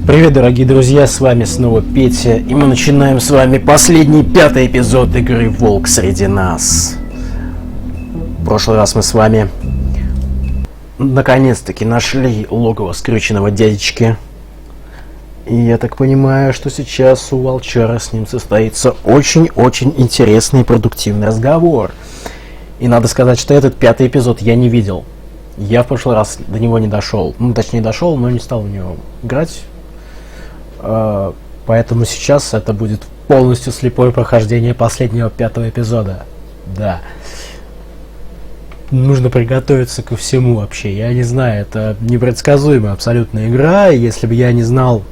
Привет, дорогие друзья, с вами снова Петя, и мы начинаем с вами последний, 5-й эпизод игры «Волк среди нас». В прошлый раз мы с вами наконец-таки нашли логово скрюченного дядечки. И я так понимаю, что сейчас у волчара с ним состоится очень-очень интересный и продуктивный разговор. И надо сказать, что этот 5-й эпизод я не видел. Я в прошлый раз до него не дошел. Ну, точнее, дошел, но не стал в него играть. Поэтому сейчас это будет полностью слепое прохождение последнего 5-го эпизода. Да. Нужно приготовиться ко всему вообще. Я не знаю, это непредсказуемая абсолютно игра. И если бы я не знал,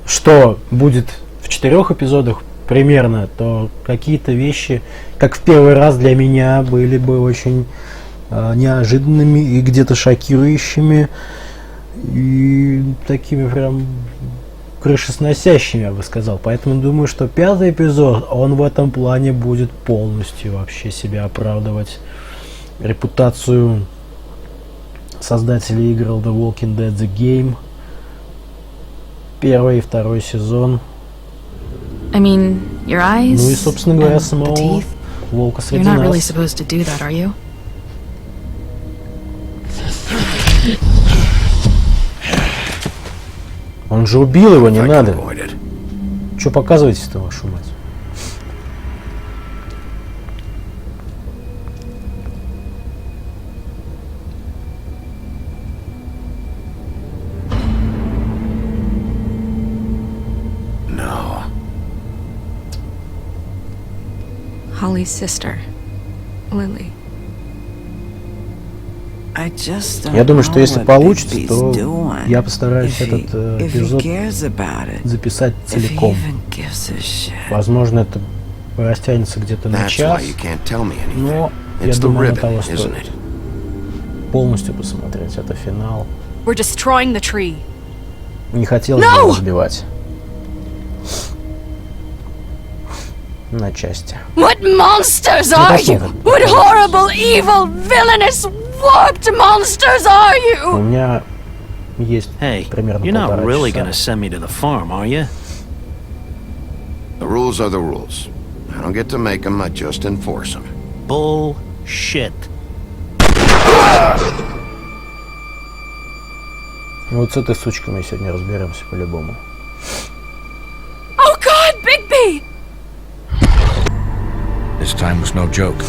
что будет в 4 эпизодах примерно, то какие-то вещи, как в первый раз, для меня были бы очень неожиданными и где-то шокирующими. И такими прям крышесносящими, я бы сказал. Поэтому думаю, что 5-й эпизод, он в этом плане будет полностью вообще себя оправдывать. Репутацию создателей игр The Walking Dead The Game. 1 и 2 сезон. Ну и, собственно говоря, самого Волка среди нас. Он же убил его, не надо. Че показываете-то, вашу мать? Holly's sister, Lily. Я думаю, что если получится, то я постараюсь этот эпизод записать целиком. Возможно, это растянется где-то на час, но я думаю, оно того стоит. Полностью посмотреть. Это финал. Не хотелось бы его разбивать на части. What monsters are you? What horrible, evil, villainous, warped monsters are you? У меня есть примерно You're not really полтора gonna часа. send me to the farm, are you? The rules are the rules. I don't get to make them, I just enforce them. Bullshit. Вот с этой сучкой мы сегодня разберемся по-любому. Oh God, Bigby! This time was no joke.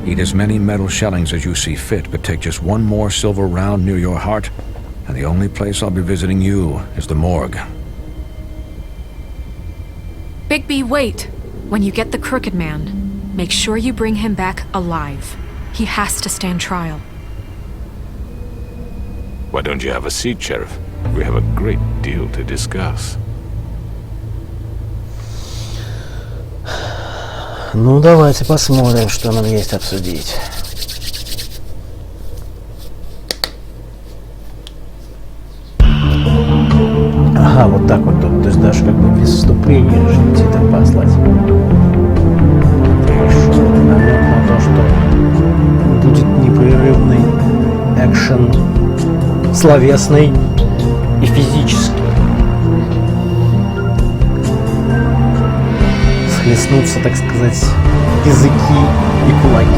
Eat as many metal shellings as you see fit, but take just one more silver round near your heart, and the only place I'll be visiting you is the morgue. Bigby, wait. When you get the Crooked Man, make sure you bring him back alive. He has to stand trial. Why don't you have a seat, Sheriff? We have a great deal to discuss. Ну, давайте посмотрим, что нам есть обсудить. Ага, вот так вот тут. То есть даже как бы без вступления решили титр послать. Хорошо. Намек на то, что будет непрерывный экшен, словесный и физический. Схлестнутся, так сказать, языки и кулаки.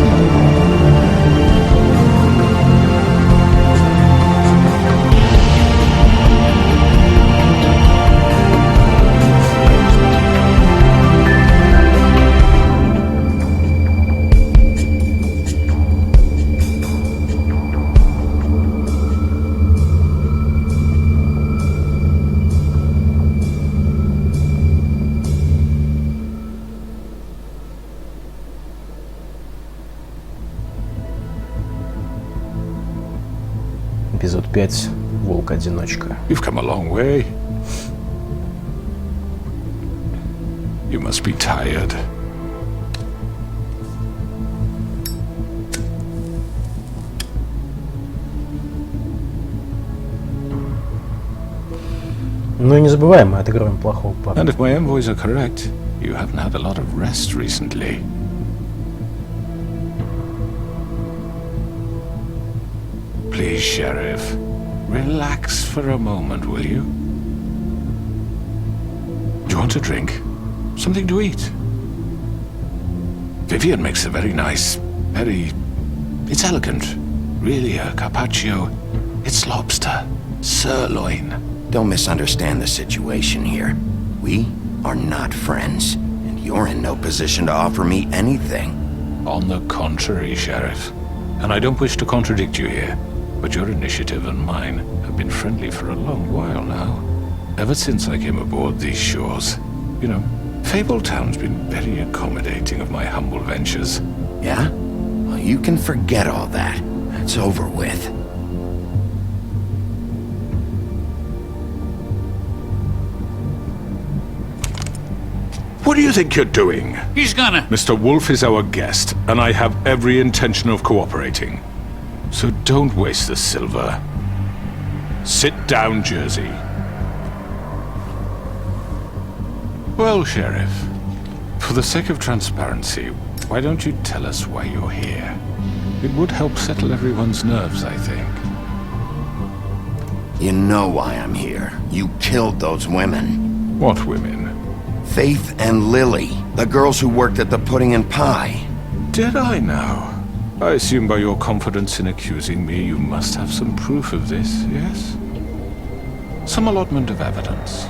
Эпизод 5. Волк-одиночка. You've come a long way. You must be tired. Ну и не забываем, мы отыгрываем плохого парня. And if my envoys are correct, you haven't had a lot of rest recently. Please, Sheriff. relax for a moment, will you? Do you want a drink? Something to eat? Vivian makes a very nice, it's elegant. Really a carpaccio. It's lobster. Sirloin. Don't misunderstand the situation here. We are not friends, and you're in no position to offer me anything. On the contrary, Sheriff. And I don't wish to contradict you here, but your initiative and mine have been friendly for a long while now. Ever since I came aboard these shores. You know, Fabletown's been very accommodating of my humble ventures. Yeah? Well, you can forget all that. It's over with. What do you think you're doing? He's gonna... Mr. Wolf is our guest, and I have every intention of cooperating. So don't waste the silver. Sit down, Jersey. Well, Sheriff, for the sake of transparency, why don't you tell us why you're here? It would help settle everyone's nerves, I think. You know why I'm here. You killed those women. What women? Faith and Lily, the girls who worked at the Pudding and Pie. Did I now? I assume by your confidence in accusing me, you must have some proof of this, yes? Some allotment of evidence.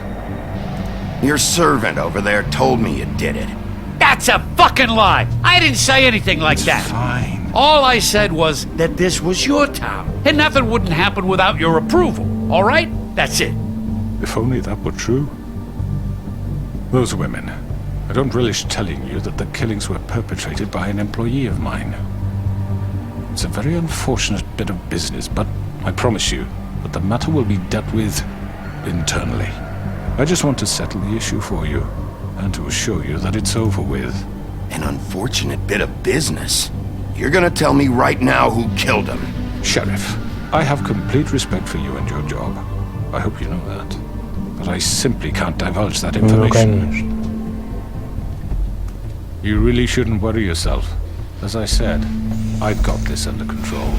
Your servant over there told me you did it. That's a fucking lie! I didn't say anything like that. Fine. All I said was that this was your town, and nothing wouldn't happen without your approval, all right? That's it. If only that were true. Those women. I don't relish telling you that the killings were perpetrated by an employee of mine. It's a very unfortunate bit of business, but I promise you that the matter will be dealt with internally. I just want to settle the issue for you, and to assure you that it's over with. An unfortunate bit of business. You're gonna tell me right now who killed him. Sheriff, I have complete respect for you and your job. I hope you know that. But I simply can't divulge that Ну, information. конечно. You really shouldn't worry yourself. As I said, I've got this under control.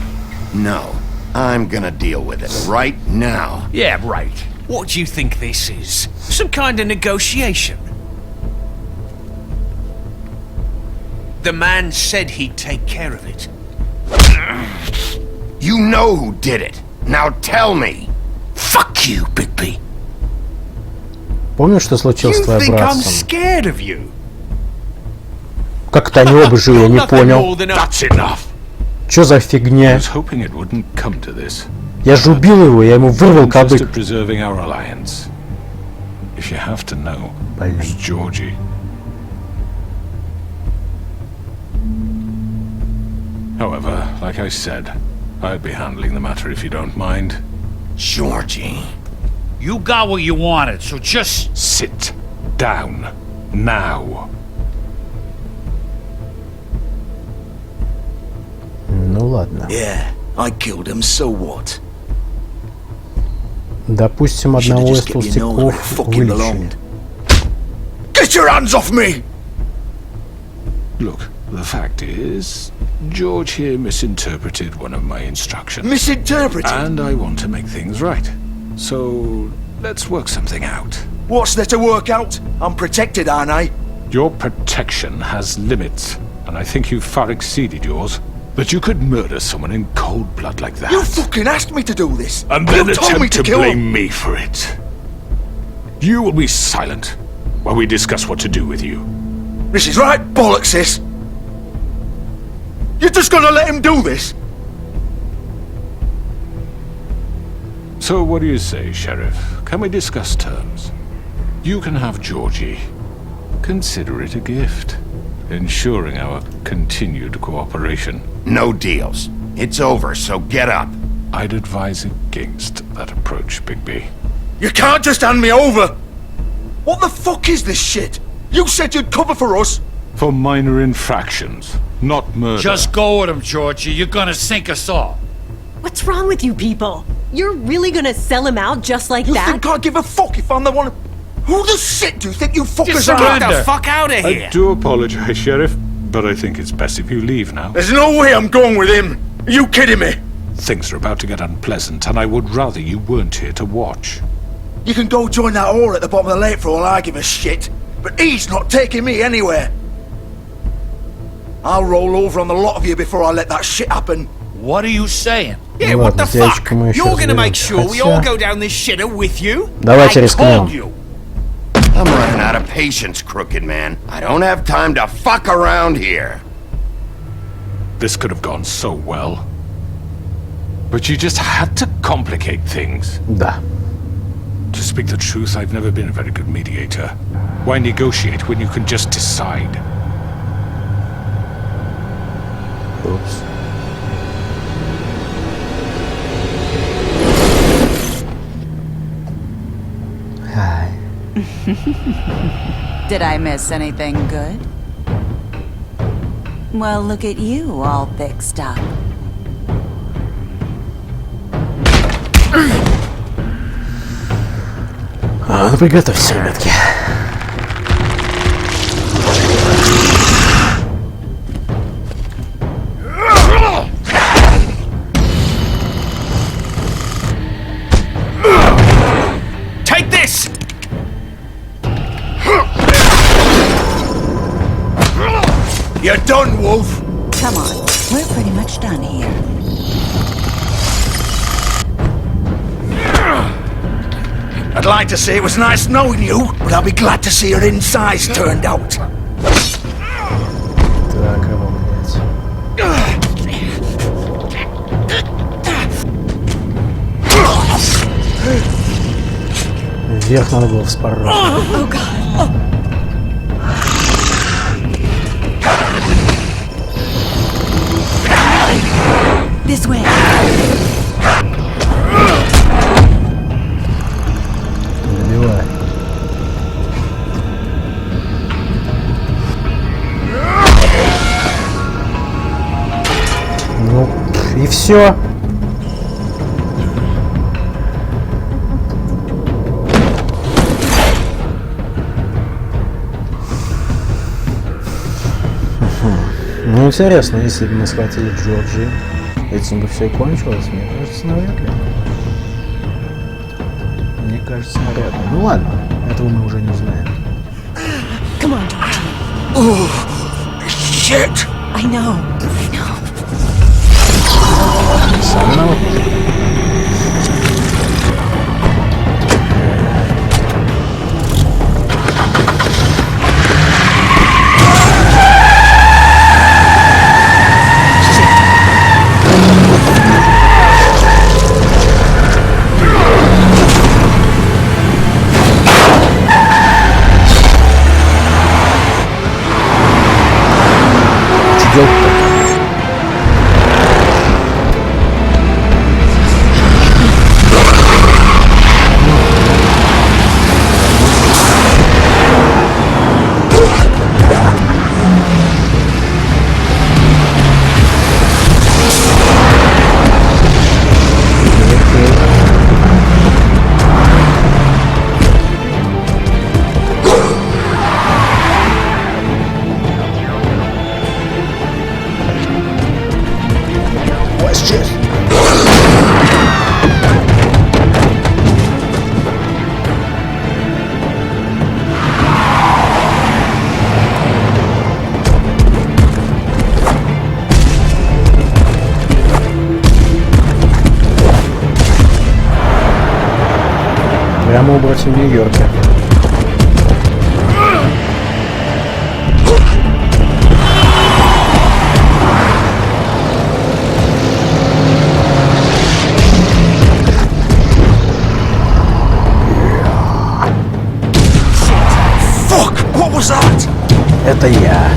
No, I'm gonna deal with it right now. Yeah, right. What do you think this is? Some kind of negotiation? The man said he'd take care of it. You know who did it. Now tell me. Fuck you, Bigby. Помнишь, что случилось с You твоим think I'm братцем? scared of you? Как-то они оба жили, я не Nothing понял. more than a- That's enough! Чё за I фигня? was hoping it wouldn't come to this. Я же убил его, я ему вырвал Interest кадык. of preserving our alliance. If you have to know, Блин. it's Georgie. However, like I said, I'd be handling the matter if you don't mind. Georgie. You got what you wanted, so just... Sit down. Now. Ну ладно. Yeah, I killed him, so what? Допустим, Should've одного из just kept your nose where it толстяков fucking вылечили. belonged. Get your hands off me! Look, the fact is, George here misinterpreted one of my instructions. Misinterpreted? And I want to make things right. So, let's work something out. What's there to work out? I'm protected, aren't I? Your protection has limits, and I think you've far exceeded yours. That you could murder someone in cold blood like that. You fucking asked me to do this! And then you told me attempt to to kill blame him! me for it. You will be silent while we discuss what to do with you. This is right bollocks, sis! You're just gonna let him do this? So what do you say, Sheriff? Can we discuss terms? You can have Georgie. Consider it a gift, ensuring our continued cooperation. No deals. It's over, so get up. I'd advise against that approach, Bigby. You can't just hand me over! What the fuck is this shit? You said you'd cover for us! For minor infractions, not murder. Just go with him, Georgie. You're gonna sink us all. What's wrong with you people? You're really gonna sell him out just like You that? think I give a fuck if I'm the one... Who the shit do you think you fuckers are? surrender. Get the fuck out of I do apologize, Sheriff, but I think it's best if you leave now. There's no way I'm going with him! Are you kidding me? Things are about to get unpleasant, and I would rather you weren't here to watch. You can go join that whore at the bottom of the lake for all I give a shit, but he's not taking me anywhere. I'll roll over on the lot of you before I let that shit happen. What are you saying? Yeah, what the fuck? You're gonna make sure we all go down this shitter with you? Давайте рискнем. I'm running out of patience, crooked man. I don't have time to fuck around here. This could have gone so well. But you just had to complicate things. Да. To speak the truth, I've never been a very good mediator. Why negotiate when you can just decide? Oops. Hi. Did I miss anything good? Well, look at you, all fixed up. Ну приготовься, ребятки. Take this! You're done, Wolf. Come on, we're pretty much done here. I'd like to say it was nice knowing you, but I'll be glad to see your insides turned out. Так, кого, блядь? Вверх надо было вспороть. This way. Добивай. Ну, и все. Ну, интересно, если бы мы схватили Джорджи, этим бы все и кончилось, мне кажется, навряд ли. Мне кажется, навряд ли. Ну ладно, этого мы уже не узнаем. Come on, George. Oh, shit! I know. Сам виноват. Прямо убрать в Нью-Йорке. Fuck! What was that? Это я.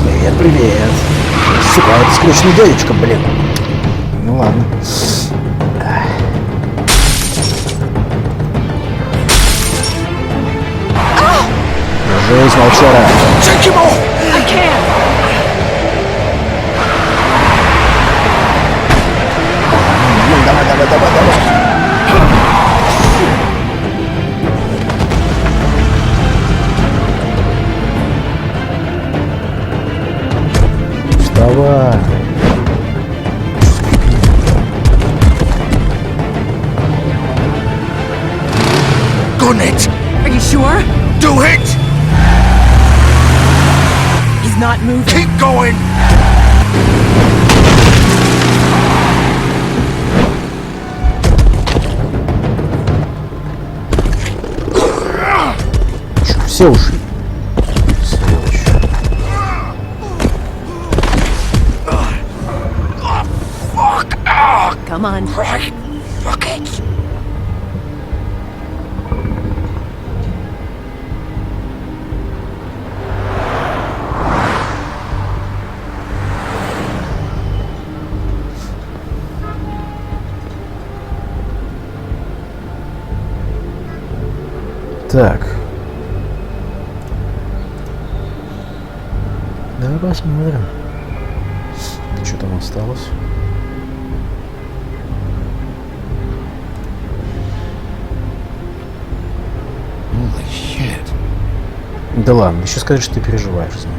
Привет, привет. Сука, это скрюченный дядечка, блин. Ну ладно. Держись, волчара. Take him off! I can't. Давай, давай, давай, давай. Вставай. done it. Are you sure? Do it. He's not moving. Keep going. Все ушли. Сволочь. Come on. Right. Fuck it. Так. Давай посмотрим, что там осталось. Holy shit. Да ладно, еще скажи, что ты переживаешь за него.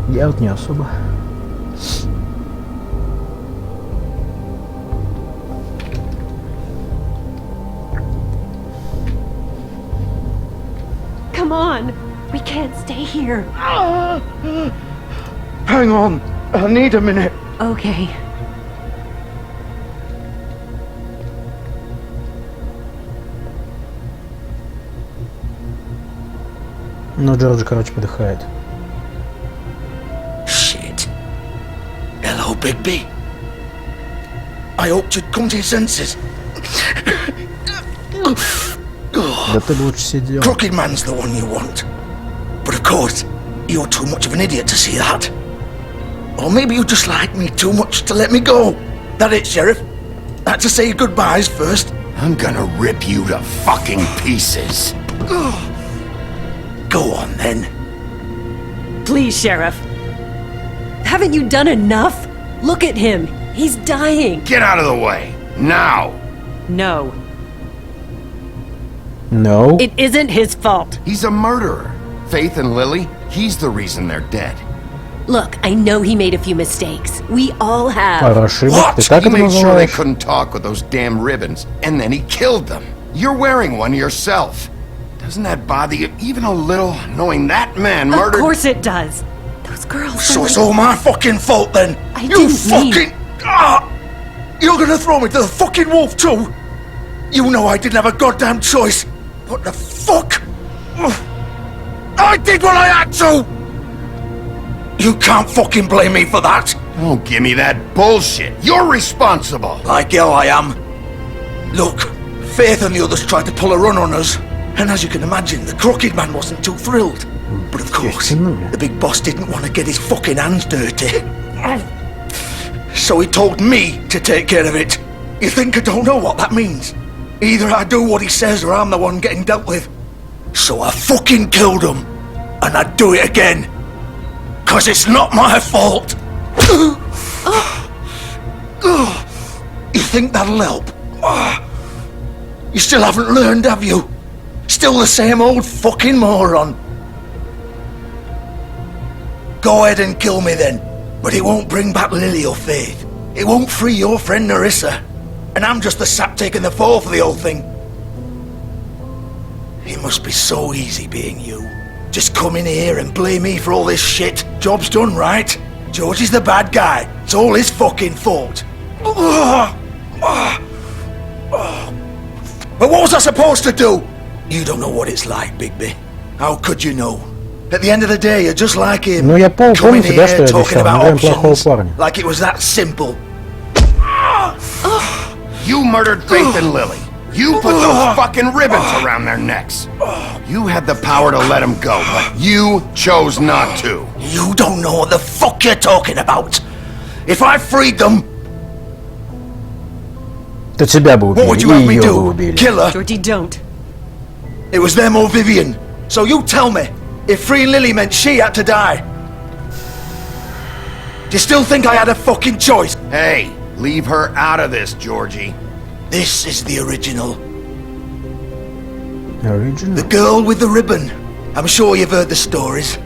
Я вот не особо. Come on. We can't stay here. Hang on. I need a minute. Okay. Ну, Джордж, короче, подыхает. Shit. Hello, Bigby. I hoped you'd come to your senses. Да ты бы лучше сидел. Crooked Man's the one you want. But of course, you're too much of an idiot to see that. Or maybe you just like me too much to let me go. That it, Sheriff? Had to say your goodbyes first. I'm gonna rip you to fucking pieces. Go on, then. Please, Sheriff. Haven't you done enough? Look at him. He's dying. Get out of the way. Now. No. No. It isn't his fault. He's a murderer. Faith and Lily, he's the reason they're dead. Look, I know he made a few mistakes. We all have. Пара ошибок. What? Ты так He это made sure they называешь? couldn't talk with those damn ribbons, and then he killed them. You're wearing one yourself. Doesn't that bother you even a little, knowing that man murdered... Of course it does. Those girls. So it's all my fucking fault, then? I You didn't mean- fucking... You're gonna throw me to the fucking wolf, too? You know I didn't have a goddamn choice. What the fuck? I did what I had to! You can't fucking blame me for that. Don't give me that bullshit. You're responsible. Like hell I am. Look, Faith and the others tried to pull a run on us. And as you can imagine, the Crooked Man wasn't too thrilled. But of course, the big boss didn't want to get his fucking hands dirty. So he told me to take care of it. You think I don't know what that means? Either I do what he says or I'm the one getting dealt with. So I fucking killed him. And I'd do it again. 'Cause it's not my fault. You think that'll help? You still haven't learned, have you? Still the same old fucking moron. Go ahead and kill me then. But it won't bring back Lily or Faith. It won't free your friend Nerissa. And I'm just the sap taking the fall for the whole thing. It must be so easy being you. Just come in here and blame me for all this shit. Job's done, right? George is the bad guy. It's all his fucking fault. But what was I supposed to do? You don't know what it's like, Bigby. How could you know? At the end of the day, you're just like him. Ну, я Coming помните, да, что here я talking обещал? about Мы играем плохого options. парня. Like it was that simple. You murdered Faith and Lily. You put those fucking ribbons around their necks. You had the power to let them go, but you chose not to. You don't know what the fuck you're talking about. If I freed them, То тебя бы what would you убили, have и me ее бы do? убили. Kill her? Georgie, don't. It was them or Vivian. So you tell me, if freeing Lily meant she had to die, do you still think I had a fucking choice? Hey, leave her out of this, Georgie. This is the original. Original. The girl with the ribbon. I'm sure you've heard the stories.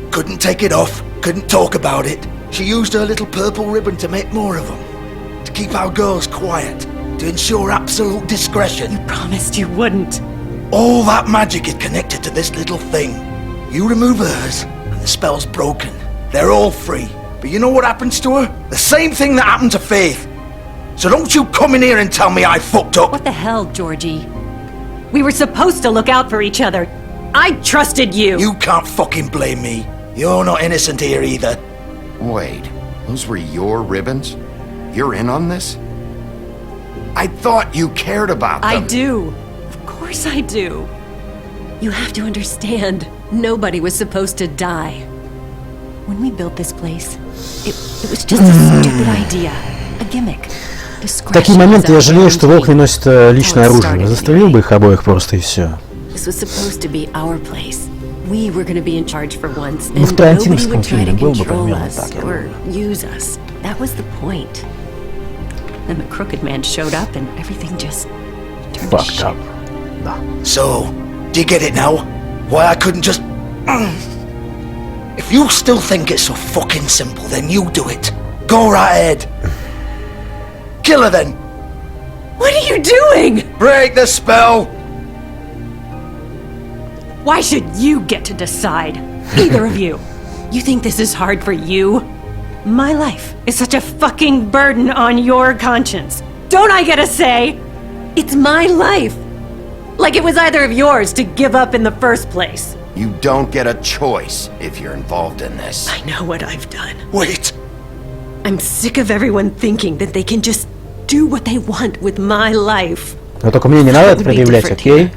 Couldn't take it off, couldn't talk about it. She used her little purple ribbon to make more of them. To keep our girls quiet. To ensure absolute discretion. You promised you wouldn't. All that magic is connected to this little thing. You remove hers, and the spell's broken. They're all free. But you know what happens to her? The same thing that happened to Faith. So don't you come in here and tell me I fucked up. What the hell, Georgie? We were supposed to look out for each other. I trusted you. You can't fucking blame me. You're not innocent here either. Wait, those were your ribbons? You're in on this? I thought you cared about them. I do. Of course I do. You have to understand, nobody was supposed to die. When we built this place, it was just a stupid idea. A gimmick. В такие моменты я жалею, что Волк не носит личное оружие. Застрелил бы их обоих просто и все. Ну, в тарантиновском фильме был бы примерно так, я думаю. Fucked up. Да. So, do you get it now? Why I couldn't just... If you still think it's so fucking simple, then you do it. Go right ahead. Kill her then. What are you doing? Break the spell. Why should you get to decide? Either of you. You think this is hard for you? My life is such a fucking burden on your conscience. Don't I get a say? It's my life. Like it was either of yours to give up in the first place. You don't get a choice if you're involved in this. I know what I've done. Wait. I'm sick of everyone thinking that they can just do what they want with my life. Но только мне не надо это предъявлять, окей?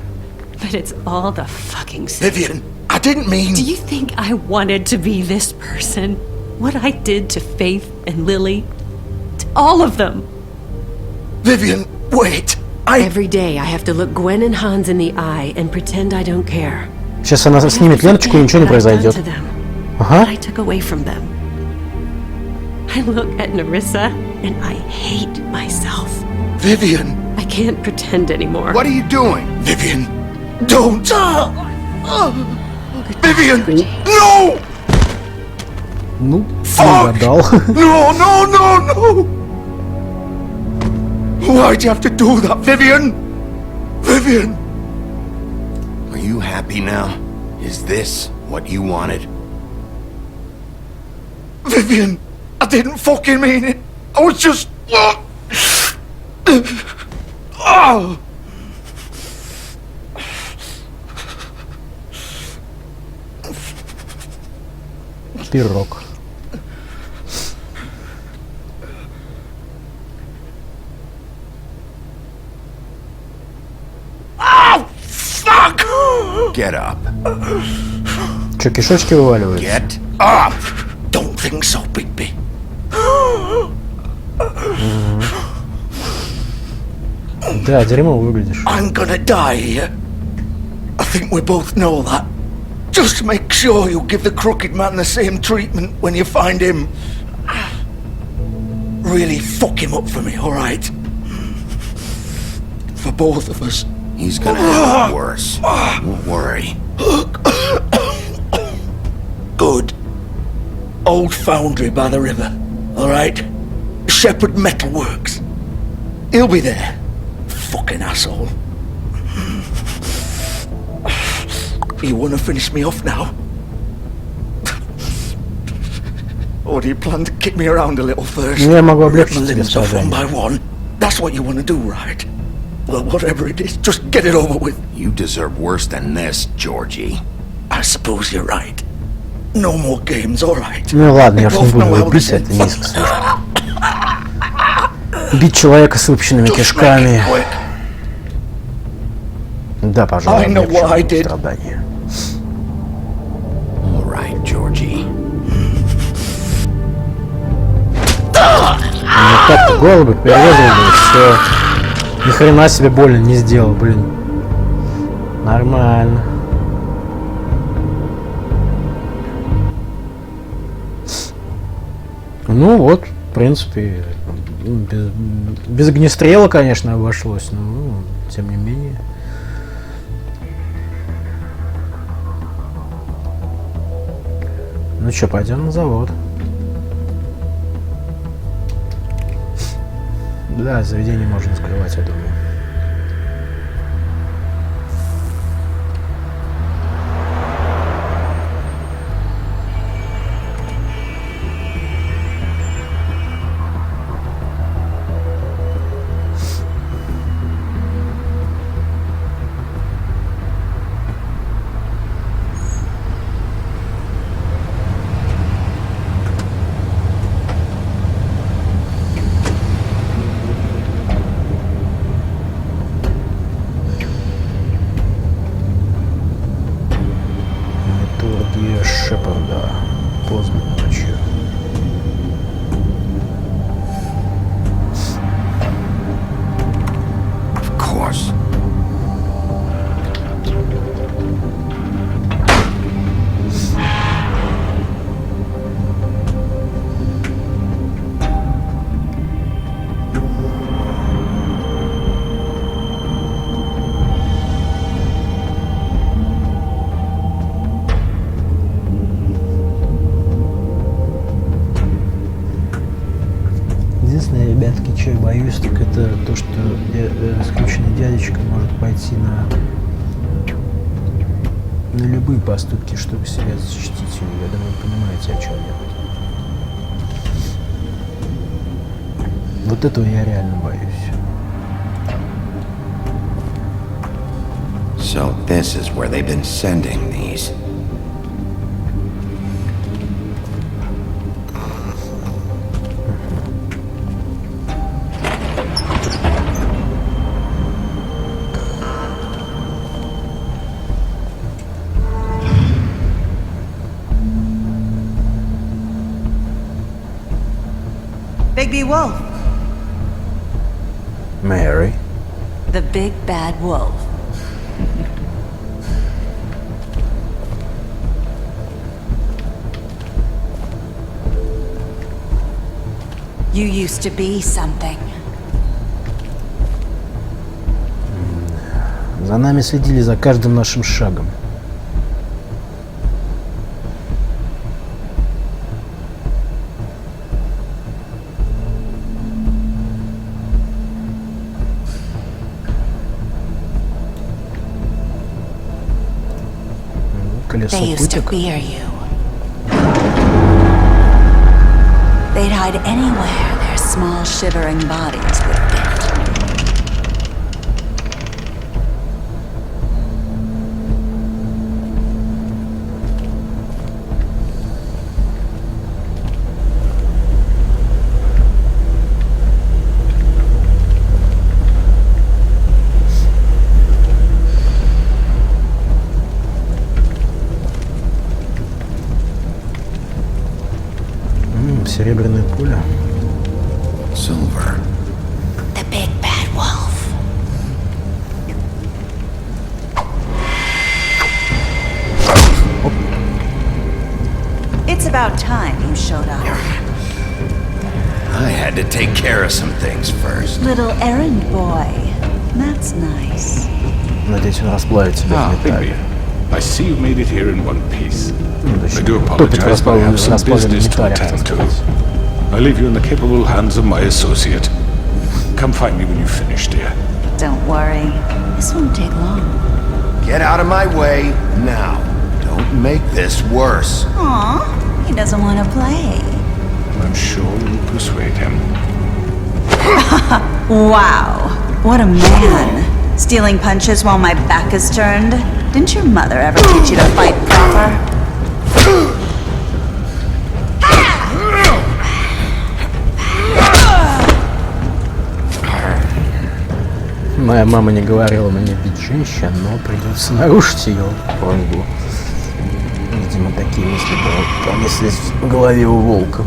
But it's all the fucking same. Vivian, I didn't mean... Do you think I wanted to be this person? What I did to Faith and Lily? To all of them? Vivian, wait. Every day I have to look Gwen and Hans in the eye and pretend I don't care. Сейчас она снимет ленточку и ничего не произойдет. Ага. I took away from them. I look at Nerissa and I hate myself. Vivian. I can't pretend anymore. What are you doing? Vivian, don't. Vivian, no! Ну, угадал. No, no, no, no! Why'd you have to do that, Vivian? Vivian! Are you happy now? Is this what you wanted? Vivian, I didn't fucking mean it. I was just... Oh! Пирог. Oh, fuck! Get up. Че, кишочки вываливаются? Get up! Don't think so, Bigby. Да, дерьмо выглядишь. I'm gonna die here. I think we both know that. Just make sure you give the crooked man the same treatment when you find him. Really fuck him up for me, alright? For both of us. He's gonna have it worse. Don't worry. Good. Old foundry by the river, alright? Shepherd Metalworks. He'll be there. Fucking asshole. You wanna finish me off now? Or do you plan to kick me around a little first? Я могу облегчить тебе Limbs off one страдания. by one. That's what you wanna do, right? Well, whatever it is, just get it over with. You deserve worse than this, Georgie. I suppose you're right. No more games, alright? Ну ладно, я ж не буду его бить, это низко слишком. Бить человека с выпущенными кишками. Да, пожалуй, облегчу страдания. All right, Georgie. Ну так-то голову перерезал бы, все. Ни хрена себе больно не сделал, блин. Нормально. Ну вот, в принципе, без огнестрела, конечно, обошлось, но тем не менее. Ну что, пойдем на завод. Да, заведение можно скрывать, я думаю. Шепарда. Поздно ночью. Of course. Единственное, ребятки, чего я боюсь, так это то, что скрюченный дядечка может пойти на любые поступки, чтобы себя защитить. Я думаю, вы понимаете, о чем я. Вот этого я реально боюсь. So this is where they've been sending these. Bigby Wolf. Mary. The big bad wolf. You used to be something. За нами следили за каждым нашим шагом. They used to fear you. They'd hide anywhere their small shivering bodies would fit. Серебряная пуля. Silver. The big bad wolf. It's about time you showed up. I had to take care of some things first. Little errand boy. That's nice. Надеюсь, он расплавит себя в металле. I see you made it here in one piece. I do Топит apologize, but I have some расплавленном business to металле, хотел attend to. сказать. I leave you in the capable hands of my associate. Come find me when you've finished, dear. Don't worry. This won't take long. Get out of my way now. Don't make this worse. Aw, he doesn't want to play. I'm sure you'll persuade him. Wow, what a man. Stealing punches while my back is turned? Didn't your mother ever teach you to fight proper? Моя мама не говорила мне бить женщин, но придется нарушить ее просьбу. Видимо, такие мысли пронеслись в голове у Волка.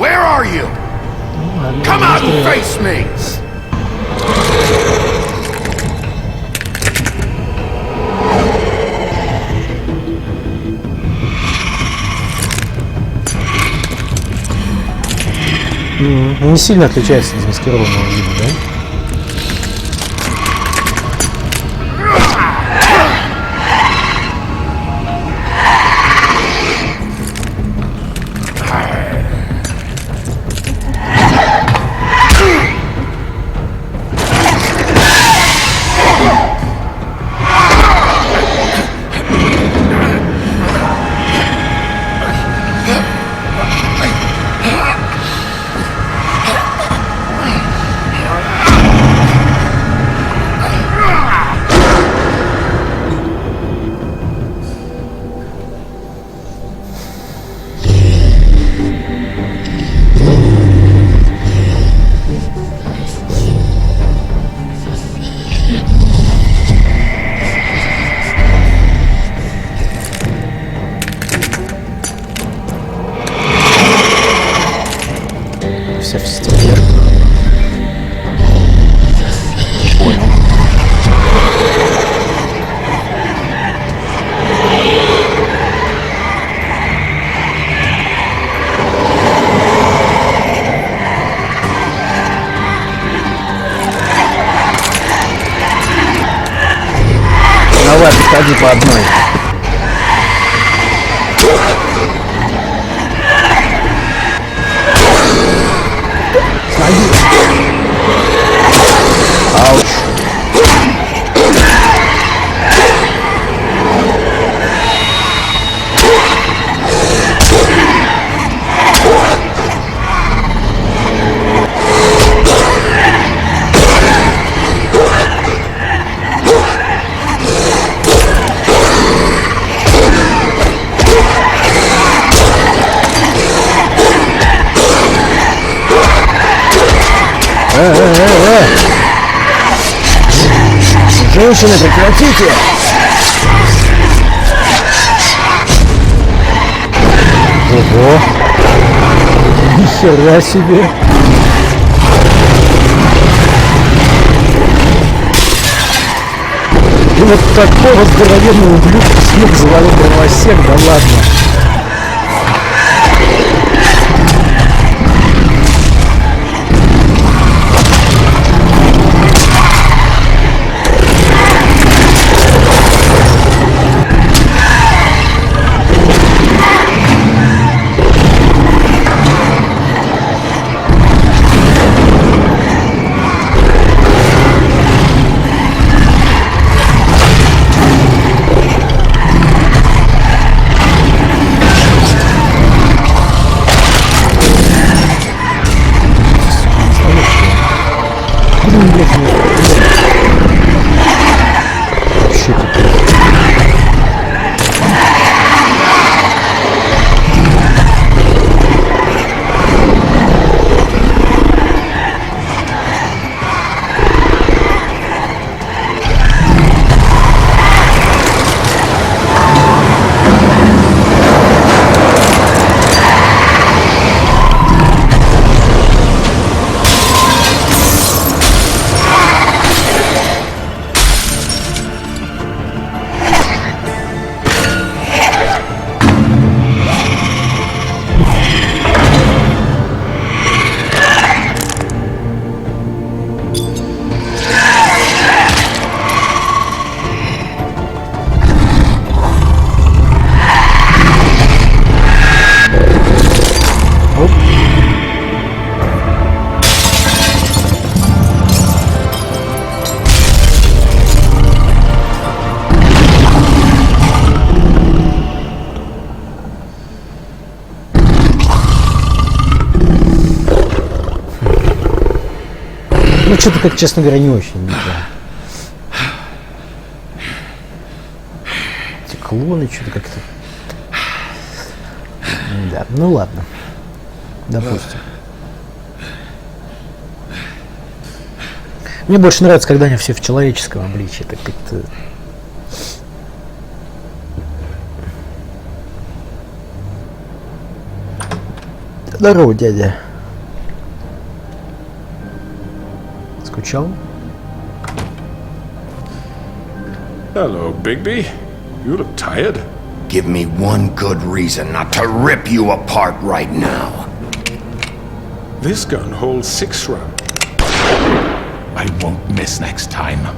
Where are you? Come out and face me! Не сильно отличается от замаскированного вида, да? Вся в стене. Понял. Давай, подходи по одной. Ауч. Женщины, прекратите! Ого! Нихера себе! И вот такого здоровенного ублюдка смог завалить дровосек, да ладно! Ну, что-то, как, честно говоря, не очень. Да. Эти клоны что-то как-то... Да, ну ладно. Допустим. Мне больше нравится, когда они все в человеческом обличии. Так как-то... Здорово, дядя. Скучал? Hello, Bigby. You look tired. Give me one good reason not to rip you apart right now. This gun holds 6 rounds. I won't miss next time.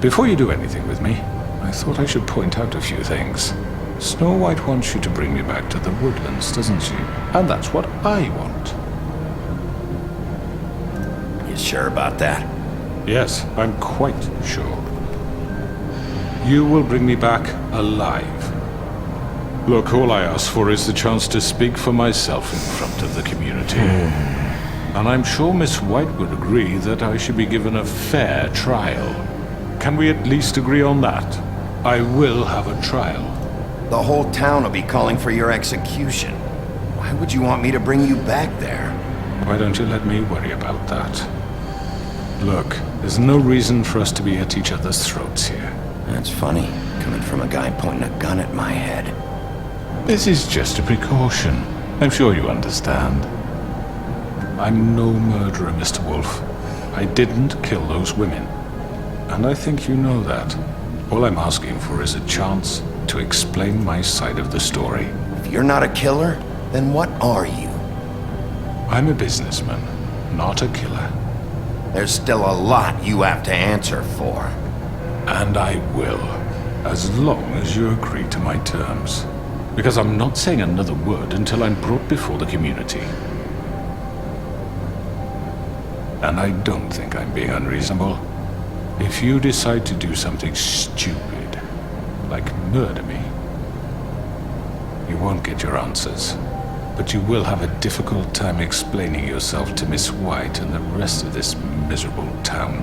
Before you do anything with me, I thought I should point out a few things. Snow White wants you to bring me back to the woodlands, doesn't she? And that's what I want. You sure about that? Yes, I'm quite sure. You will bring me back alive. Look, all I ask for is the chance to speak for myself in front of the community. And I'm sure Miss White would agree that I should be given a fair trial. Can we at least agree on that? I will have a trial. The whole town will be calling for your execution. Why would you want me to bring you back there? Why don't you let me worry about that? Look, there's no reason for us to be at each other's throats here. That's funny, coming from a guy pointing a gun at my head. This is just a precaution. I'm sure you understand. I'm no murderer, Mr. Wolf. I didn't kill those women. And I think you know that. All I'm asking for is a chance to explain my side of the story. If you're not a killer, then what are you? I'm a businessman, not a killer. There's still a lot you have to answer for. And I will, as long as you agree to my terms. Because I'm not saying another word until I'm brought before the community. And I don't think I'm being unreasonable. If you decide to do something stupid, like murder me, you won't get your answers. But you will have a difficult time explaining yourself to Miss White and the rest of this miserable town.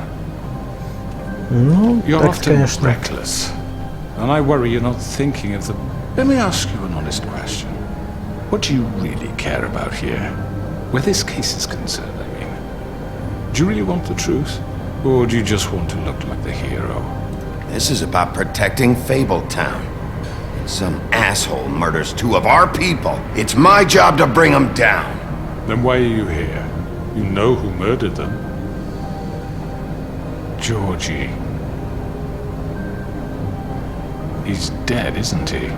Ну, You're так, often конечно. reckless. And I worry you're not thinking of the... Let me ask you an honest question. What do you really care about here? Where this case is concerned, I mean. Do you really want the truth? Or do you just want to look like the hero? This is about protecting Fabletown. Some asshole murders 2 of our people. It's my job to bring them down. Then why are you here? You know who murdered them. Georgie. He's dead, isn't he?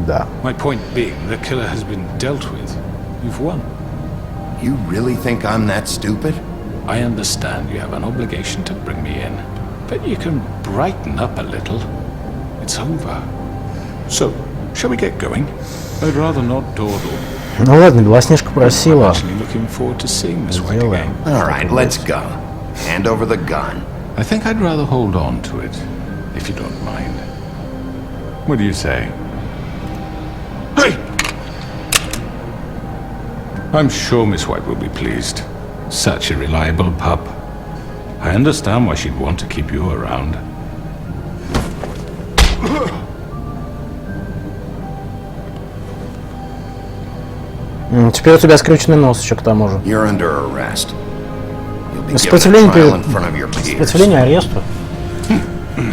Да. My point being, the killer has been dealt with. You've won. You really think I'm that stupid? I understand you have an obligation to bring me in, but you can brighten up a little. It's over. So, shall we get going? I'd rather not dawdle. Ну ладно, Белоснежка I'm просила. actually looking forward to seeing Miss White Сделаем. again. All right, let's go. Hand over the gun. I think I'd rather hold on to it, if you don't mind. What do you say? Hey! I'm sure Miss White will be pleased. Such a reliable pup. I understand why she'd want to keep you around. Теперь у тебя скрюченный нос еще к тому же. You're under arrest. You'll be given a Сопротивление, trial in front of your peers. сопротивление аресту.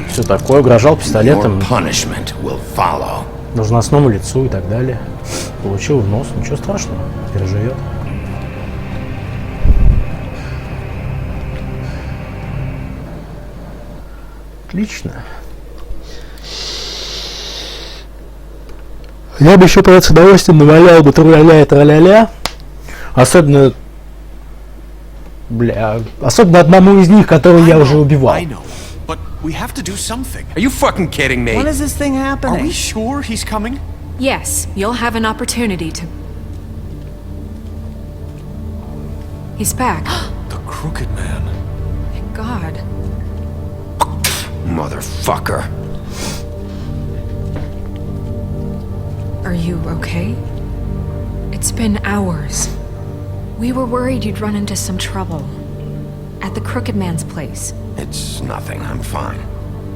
Все такое, угрожал пистолетом, Your punishment will follow. должностному лицу и так далее. Получил в нос, ничего страшного, переживет. Отлично. Я бы еще, правда, с удовольствием навалял бы труля-ля и траля-ля. Особенно... Бля... Особенно одному из них, которого я уже убивал. I know, but we have to do something. Are you fucking kidding me? When is this thing happening? Are we sure he's coming? Yes, you'll have an opportunity to... He's back. The Crooked Man. Thank God. Motherfucker. Are you okay? It's been hours. We were worried you'd run into some trouble. At the Crooked Man's place. It's nothing, I'm fine.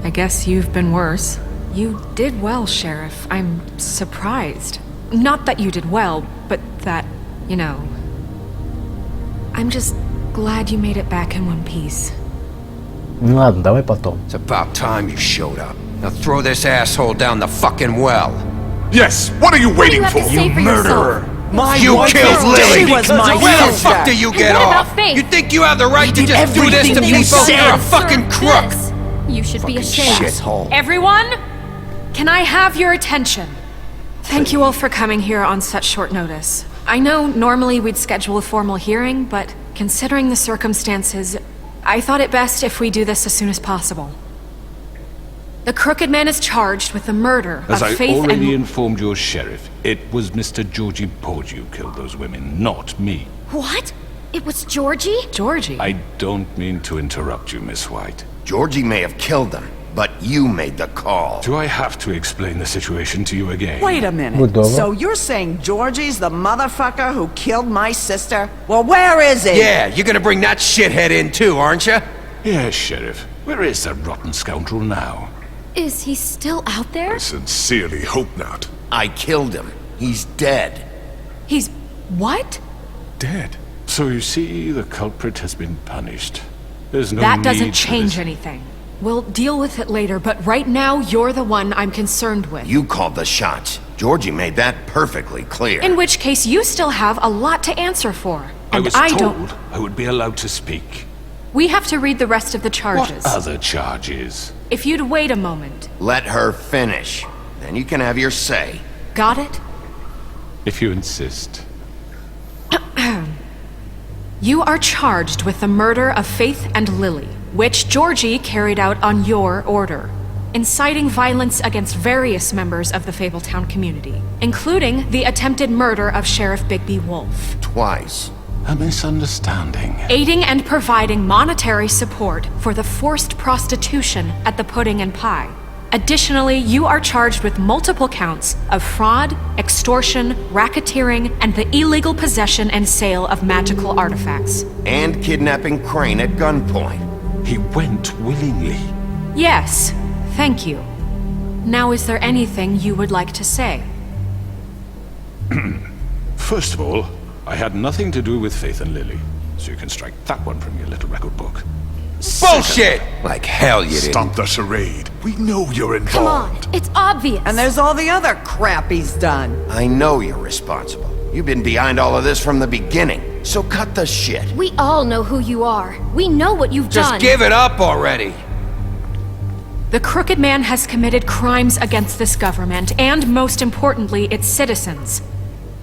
I guess you've been worse. You did well, Sheriff. I'm surprised. Not that you did well, but that, you know... I'm just glad you made it back in one piece. Ну ладно, давай потом. It's about time you showed up. Now throw this asshole down the fucking well. Yes, what are you waiting for? You murderer! You killed Lily! She was my Where the sister. fuck do you get what off? about Faith? You think you have the right to did just do this to everything you people? said. You're a fucking crook! You should be ashamed. Shithole. Everyone, can I have your attention? Thank you all for coming here on such short notice. I know normally we'd schedule a formal hearing, but considering the circumstances, I thought it best if we do this as soon as possible. The Crooked Man is charged with the murder As of I Faith already and... informed your sheriff, it was Mr. Georgie Porge who killed those women, not me. What? It was Georgie? Georgie? I don't mean to interrupt you, Miss White. Georgie may have killed them, but you made the call. Do I have to explain the situation to you again? Wait a minute. Будова. So you're saying Georgie's the motherfucker who killed my sister? Well, where is he? Yeah, you're gonna bring that shithead in too, aren't you? Yes, Sheriff. Where is that rotten scoundrel now? Is he still out there? Sincerely hope not. I killed him. He's dead. He's... what? Dead. So you see, the culprit has been punished. There's no That doesn't need for change this. anything. We'll deal with it later, but right now, you're the one I'm concerned with. You called the shots. Georgie made that perfectly clear. In which case, you still have a lot to answer for. I And was I told don't... I would be allowed to speak. We have to read the rest of the charges. What other charges? If you'd wait a moment. Let her finish. Then you can have your say. Got it? If you insist. You are charged with the murder of Faith and Lily, which Georgie carried out on your order, inciting violence against various members of the Fabletown community, including the attempted murder of Sheriff Bigby Wolf. Twice. A misunderstanding. Aiding and providing monetary support for the forced prostitution at the Pudding and Pie. Additionally, you are charged with multiple counts of fraud, extortion, racketeering, and the illegal possession and sale of magical artifacts. And kidnapping Crane at gunpoint. He went willingly. Yes, thank you. Now, is there anything you would like to say? First of all, I had nothing to do with Faith and Lily, so you can strike that one from your little record book. Bullshit! Like hell you didn't. Stop the charade. We know you're involved. Come on, it's obvious. And there's all the other crap he's done. I know you're responsible. You've been behind all of this from the beginning. So cut the shit. We all know who you are. We know what you've Just done. give it up already. The Crooked Man has committed crimes against this government and, most importantly, its citizens.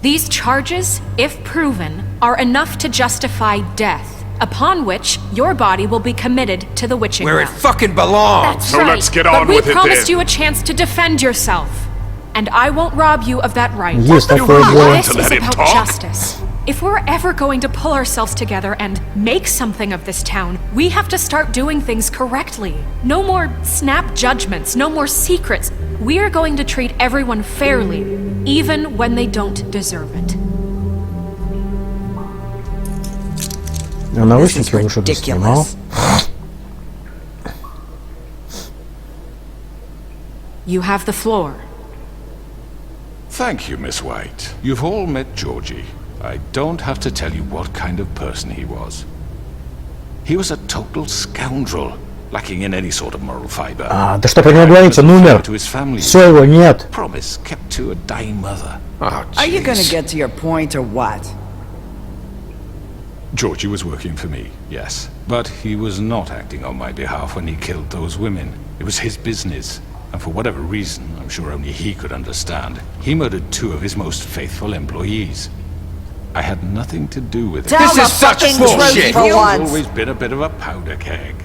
These charges, if proven, are enough to justify death, upon which your body will be committed to the witching Where it well. fucking belongs. That's right. Let's get But on we with it promised then. you a chance to defend yourself, and I won't rob you of that right. Есть такое дело. This to is let him about talk? justice. If we're ever going to pull ourselves together and make something of this town, we have to start doing things correctly. No more snap judgments, no more secrets. We are going to treat everyone fairly, even when they don't deserve it. А наушники он уже снимал. You have the floor. Thank you, Miss White. You've all met Georgie. I don't have to tell you what kind of person he was. He was a total scoundrel, lacking in any sort of moral fiber. А, да что про него говорить, он умер. To his family. Все, его нет. Promise kept to a dying mother. Oh, Are you gonna jeez. get to your point or what? Georgie was working for me, yes. But he was not acting on my behalf when he killed those women. It was his business. And for whatever reason, I'm sure only he could understand, he murdered 2 of his most faithful employees. I had nothing to do with it. Tell This the is such fucking bullshit. truth for He's once. always been a bit of a powder keg.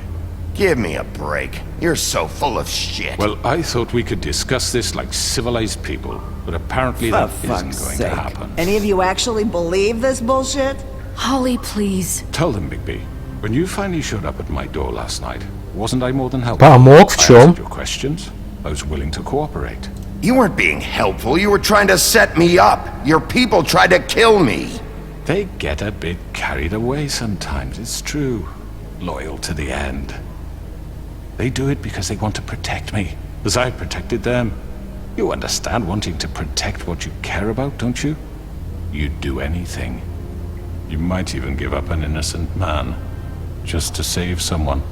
Give me a break. You're so full of shit. Well, I thought we could discuss this like civilized people, but apparently For that isn't fuck's going sake. to happen. Any of you actually believe this bullshit? Holly, please. Tell them, Bigby, when you finally showed up at my door last night, wasn't I more than helpful? Помог в I чем? answered your questions. I was willing to cooperate. You weren't being helpful. You were trying to set me up. Your people tried to kill me. They get a bit carried away sometimes, it's true. Loyal to the end. They do it because they want to protect me, as I protected them. You understand wanting to protect what you care about, don't you? You'd do anything. You might even give up an innocent man, just to save someone.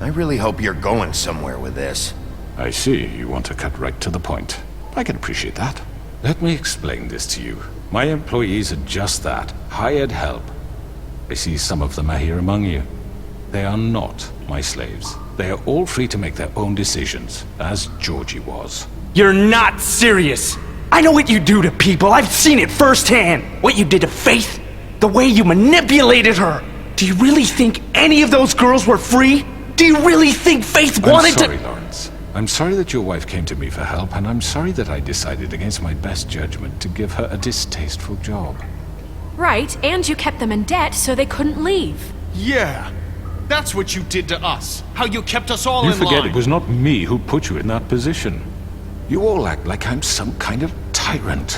I really hope you're going somewhere with this. I see you want to cut right to the point. I can appreciate that. Let me explain this to you. My employees are just that, hired help. I see some of them are here among you. They are not my slaves. They are all free to make their own decisions, as Georgie was. You're not serious! I know what you do to people, I've seen it firsthand! What you did to Faith, the way you manipulated her! Do you really think any of those girls were free? Do you really think Faith wanted to— I'm sorry, Lawrence. I'm sorry that your wife came to me for help, and I'm sorry that I decided against my best judgment to give her a distasteful job. Right, and you kept them in debt so they couldn't leave. Yeah. That's what you did to us. How you kept us all You in forget line. it was not me who put you in that position. You all act like I'm some kind of tyrant.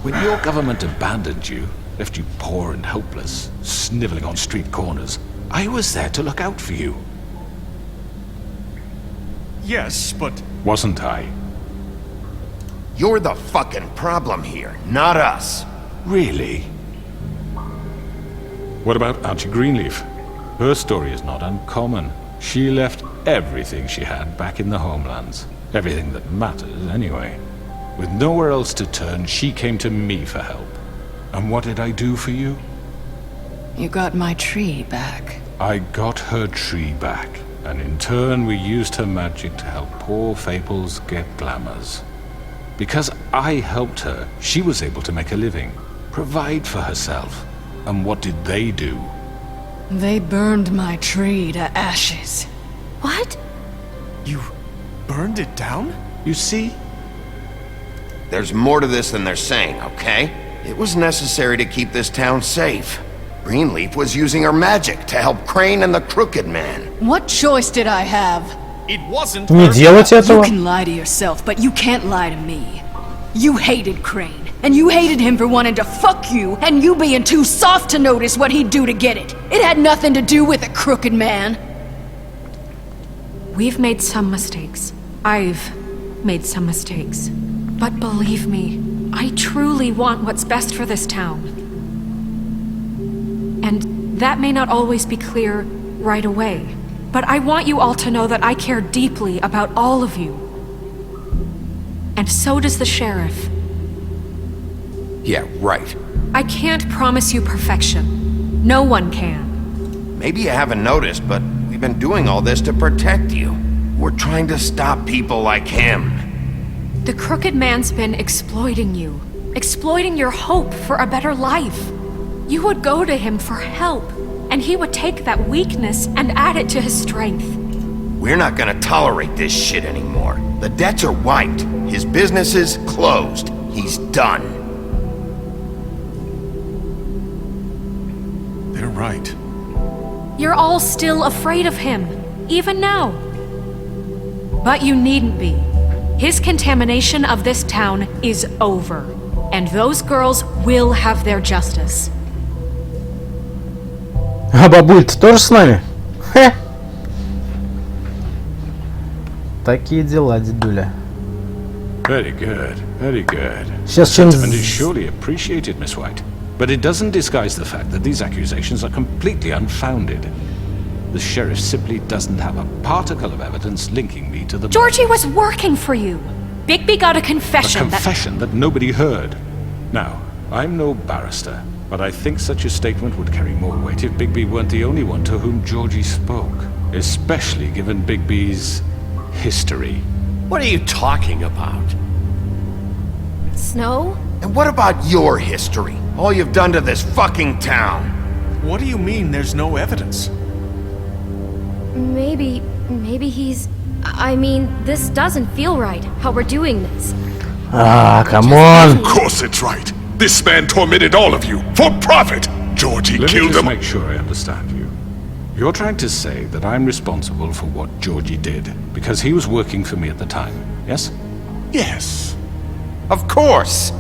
When your government abandoned you, left you poor and helpless, sniveling on street corners, I was there to look out for you. Yes, but... Wasn't I? You're the fucking problem here, not us. Really? What about Auntie Greenleaf? Her story is not uncommon. She left everything she had back in the homelands. Everything that matters, anyway. With nowhere else to turn, she came to me for help. And what did I do for you? You got my tree back. I got her tree back, and in turn we used her magic to help poor Faples get glamours. Because I helped her, she was able to make a living, provide for herself. And what did they do? They burned my tree to ashes. What? You burned it down? You see? There's more to this than they're saying, okay? It was necessary to keep this town safe. Greenleaf was using her magic to help Crane and the Crooked Man. What choice did I have? It wasn't... Не делать этого. You can lie to yourself, but you can't lie to me. You hated Crane, and you hated him for wanting to fuck you, and you being too soft to notice what he'd do to get it. It had nothing to do with a Crooked Man. We've made some mistakes. I've made some mistakes. But believe me, I truly want what's best for this town. And that may not always be clear right away, but I want you all to know that I care deeply about all of you. And so does the sheriff. Yeah, right. I can't promise you perfection. No one can. Maybe you haven't noticed, but we've been doing all this to protect you. We're trying to stop people like him. The Crooked Man's been exploiting you. Exploiting your hope for a better life. You would go to him for help, and he would take that weakness and add it to his strength. We're not gonna tolerate this shit anymore. The debts are wiped. His business is closed. He's done. They're right. You're all still afraid of him, even now. But you needn't be. His contamination of this town is over, and those girls will have their justice. А бабуль-то тоже с нами? Хе! Такие дела, дедуля. Very good, very good. Сейчас Sentiment is surely appreciated, Miss White. But it doesn't disguise the fact that these accusations are completely unfounded. The sheriff simply doesn't have a particle of evidence linking me to the... Georgie was working for you. Bigby got a confession. A confession that nobody heard. Now, I'm no barrister, but I think such a statement would carry more weight if Bigby weren't the only one to whom Georgie spoke. Especially given Bigby's history. What are you talking about? Snow? And what about your history? All you've done to this fucking town. What do you mean there's no evidence? Maybe he's... I mean, this doesn't feel right, how we're doing this. Ah, come on. Of course it's right. This man tormented all of you, for profit. Georgie killed him. Let me just make sure I understand you. You're trying to say that I'm responsible for what Georgie did, because he was working for me at the time, yes? Yes. Of course.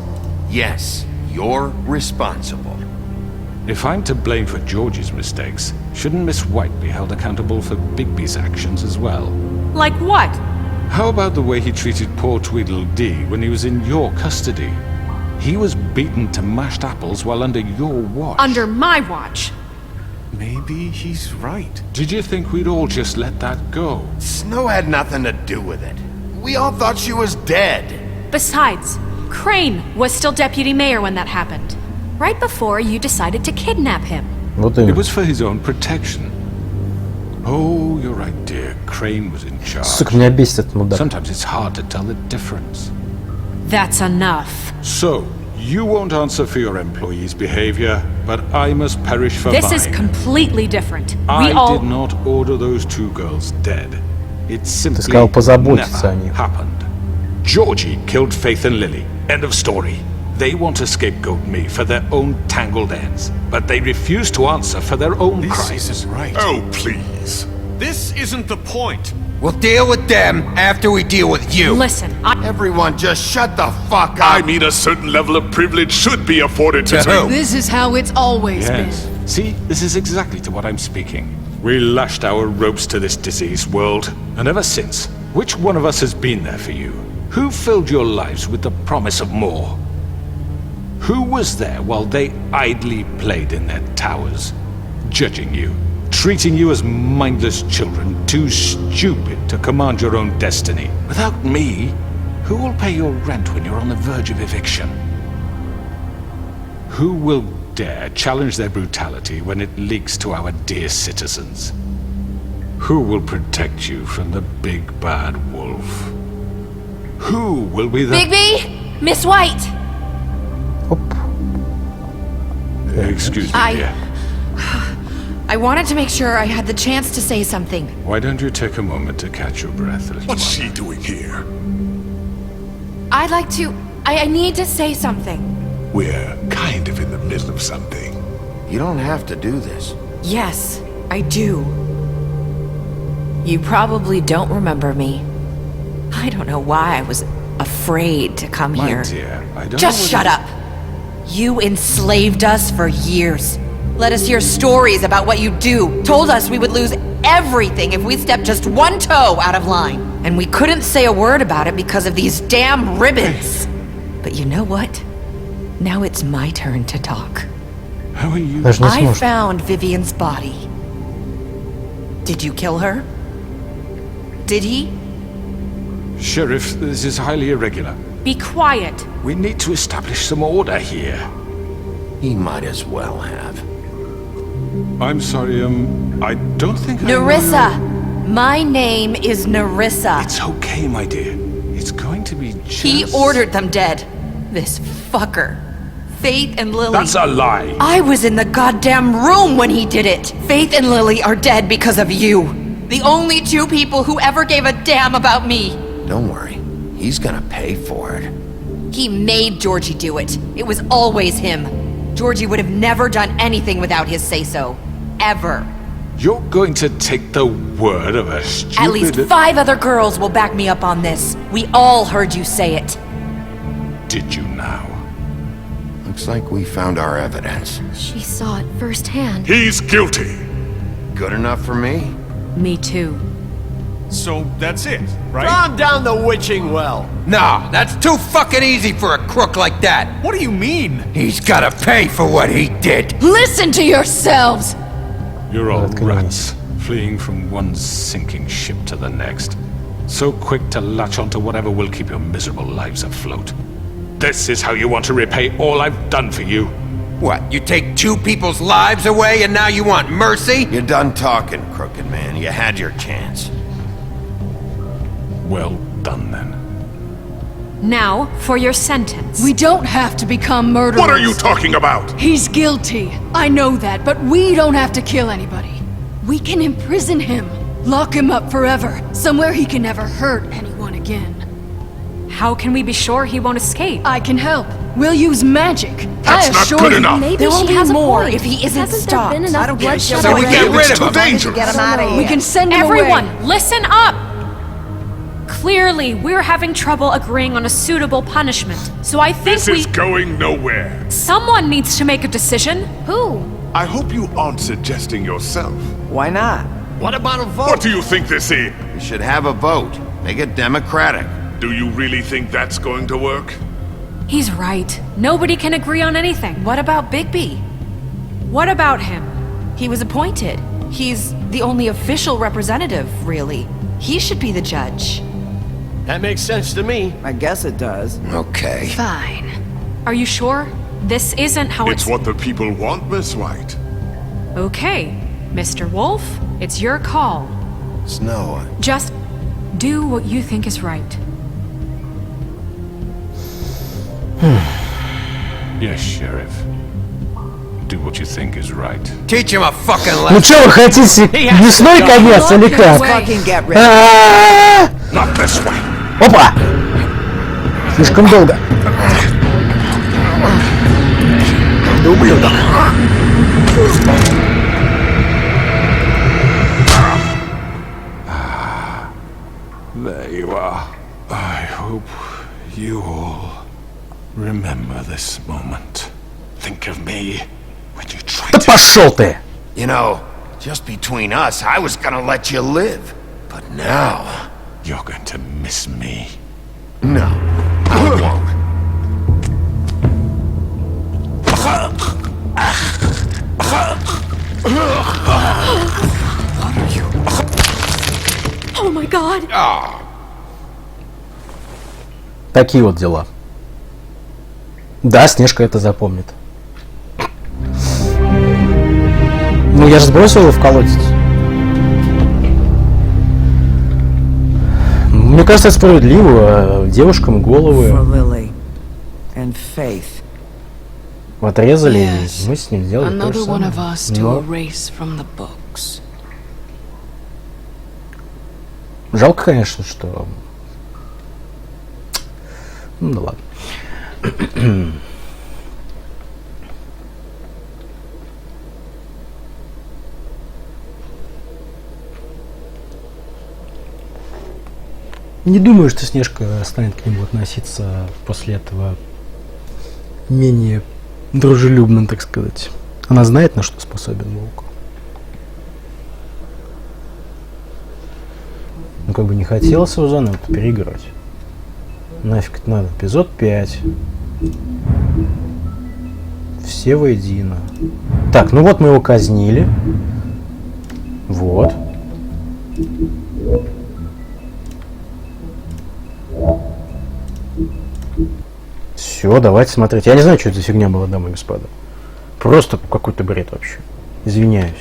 Yes, you're responsible. If I'm to blame for Georgie's mistakes, shouldn't Miss White be held accountable for Bigby's actions as well? Like what? How about the way he treated poor Tweedledee when he was in your custody? He was beaten to mashed apples while under your watch. Under my watch. Maybe he's right. Did you think we'd all just let that go? Snow had nothing to do with it. We all thought she was dead. Besides, Crane was still deputy mayor when that happened. Right before you decided to kidnap him. Вот It именно. was for his own protection. Oh, you're right, dear. Crane was in charge. Сука, меня бесит этот мудак. Sometimes it's hard to tell the difference. That's enough. So, you won't answer for your employees' behavior, but I must perish for This mine. is completely different. I We all... did not order those 2 girls dead. It simply сказал позаботиться о never них. happened. Georgie killed Faith and Lily. End of story. They want to scapegoat me for their own tangled ends, but they refuse to answer for their own crimes. This isn't right. Oh, please. This isn't the point. We'll deal with them after we deal with you. Listen, Everyone just shut the fuck up. I mean, a certain level of privilege should be afforded to who? This is how it's always Yes. been. See, this is exactly to what I'm speaking. We lashed our ropes to this diseased world, and ever since, which one of us has been there for you? Who filled your lives with the promise of more? Who was there while they idly played in their towers, judging you, treating you as mindless children, too stupid to command your own destiny? Without me, who will pay your rent when you're on the verge of eviction? Who will dare challenge their brutality when it leaks to our dear citizens? Who will protect you from the big bad wolf? Who will be the... Bigby! Miss White! Excuse me, dear. I wanted to make sure I had the chance to say something. Why don't you take a moment to catch your breath a little What's while? she doing here? I'd like to... I need to say something. We're kind of in the middle of something. You don't have to do this. Yes, I do. You probably don't remember me. I don't know why I was afraid to come My here. dear, I don't Just know shut what up. You enslaved us for years. Let us hear stories about what you do. Told us we would lose everything if we stepped just one toe out of line. And we couldn't say a word about it because of these damn ribbons. But you know what? Now it's my turn to talk. How are you? Даже не I сможет. found Vivian's body. Did you kill her? Did he? Sheriff, this is highly irregular. Be quiet. We need to establish some order here. He might as well have. I'm sorry, I don't think I know Nerissa! your- My name is Nerissa. It's okay, my dear. It's going to be just... He ordered them dead. This fucker. Faith and Lily. That's a lie. I was in the goddamn room when he did it. Faith and Lily are dead because of you. The only 2 people who ever gave a damn about me. Don't worry. He's gonna pay for it. He made Georgie do it. It was always him. Georgie would have never done anything without his say-so. Ever. You're going to take the word of a stupid... At least 5 other girls will back me up on this. We all heard you say it. Did you now? Looks like we found our evidence. She saw it firsthand. He's guilty. Good enough for me? Me too. So that's it, right? Calm down the witching well. No, that's too fucking easy for a crook like that. What do you mean? He's gotta pay for what he did. Listen to yourselves! You're all Заткнись. rats, fleeing from one sinking ship to the next. So quick to latch onto whatever will keep your miserable lives afloat. This is how you want to repay all I've done for you. What, you take 2 people's lives away and now you want mercy? You're done talking, crooked man. You had your chance. Well done, then. Now, for your sentence. We don't have to become murderers. What are you talking about? He's guilty. I know that, but we don't have to kill anybody. We can imprison him. Lock him up forever. Somewhere he can never hurt anyone again. How can we be sure he won't escape? I can help. We'll use magic. That's I not assure good you. enough. There will be more if he isn't Hasn't stopped. there been enough bloodshed So we already? get rid It's of too him. dangerous. Get him out of here. We can send him Everyone, away. listen up! Clearly, we're having trouble agreeing on a suitable punishment. So I think This is going nowhere. someone needs to make a decision. Who? I hope you aren't suggesting yourself. Why not? What about a vote? What do you think this is? We should have a vote. Make it democratic. Do you really think that's going to work? He's right. Nobody can agree on anything. What about Bigby? What about him? He was appointed. He's the only official representative, really. He should be the judge. That makes sense to me. I guess it does. Okay. Fine. Are you sure? This isn't how It's what the people want, Miss White. Okay, Mr. Wolf, it's your call. Snow. Just do what you think is right. Yes, Sheriff. Do what you think is right. Teach him a fucking Ну lesson. что вы хотите? Весной конец или как? А-а-а! Not this way. Опа! Слишком долго. Ты ублюдок. There you are. I hope you all remember this moment. Think of me when you try Да пошел ты! You know, just between us, I was gonna let you live. But now... You're going to miss me. No, I won't. Oh my god! Такие вот дела. Да, Снежка это запомнит. Ну, я же сбросил его в колодец. Мне кажется, это справедливо. Девушкам головы отрезали, и мы с ним сделали то же самое. Но... Жалко, конечно, что... Ну да ладно. Не думаю, что Снежка станет к нему относиться после этого менее дружелюбно, так сказать. Она знает, на что способен Волк. Ну, как бы не хотелось его заново переиграть. Нафиг это надо. Эпизод 5. Все воедино. Так, ну вот мы его казнили. Вот. Все, давайте смотреть. Я не знаю, что это за фигня была, дамы и господа. Просто какой-то бред вообще. Извиняюсь.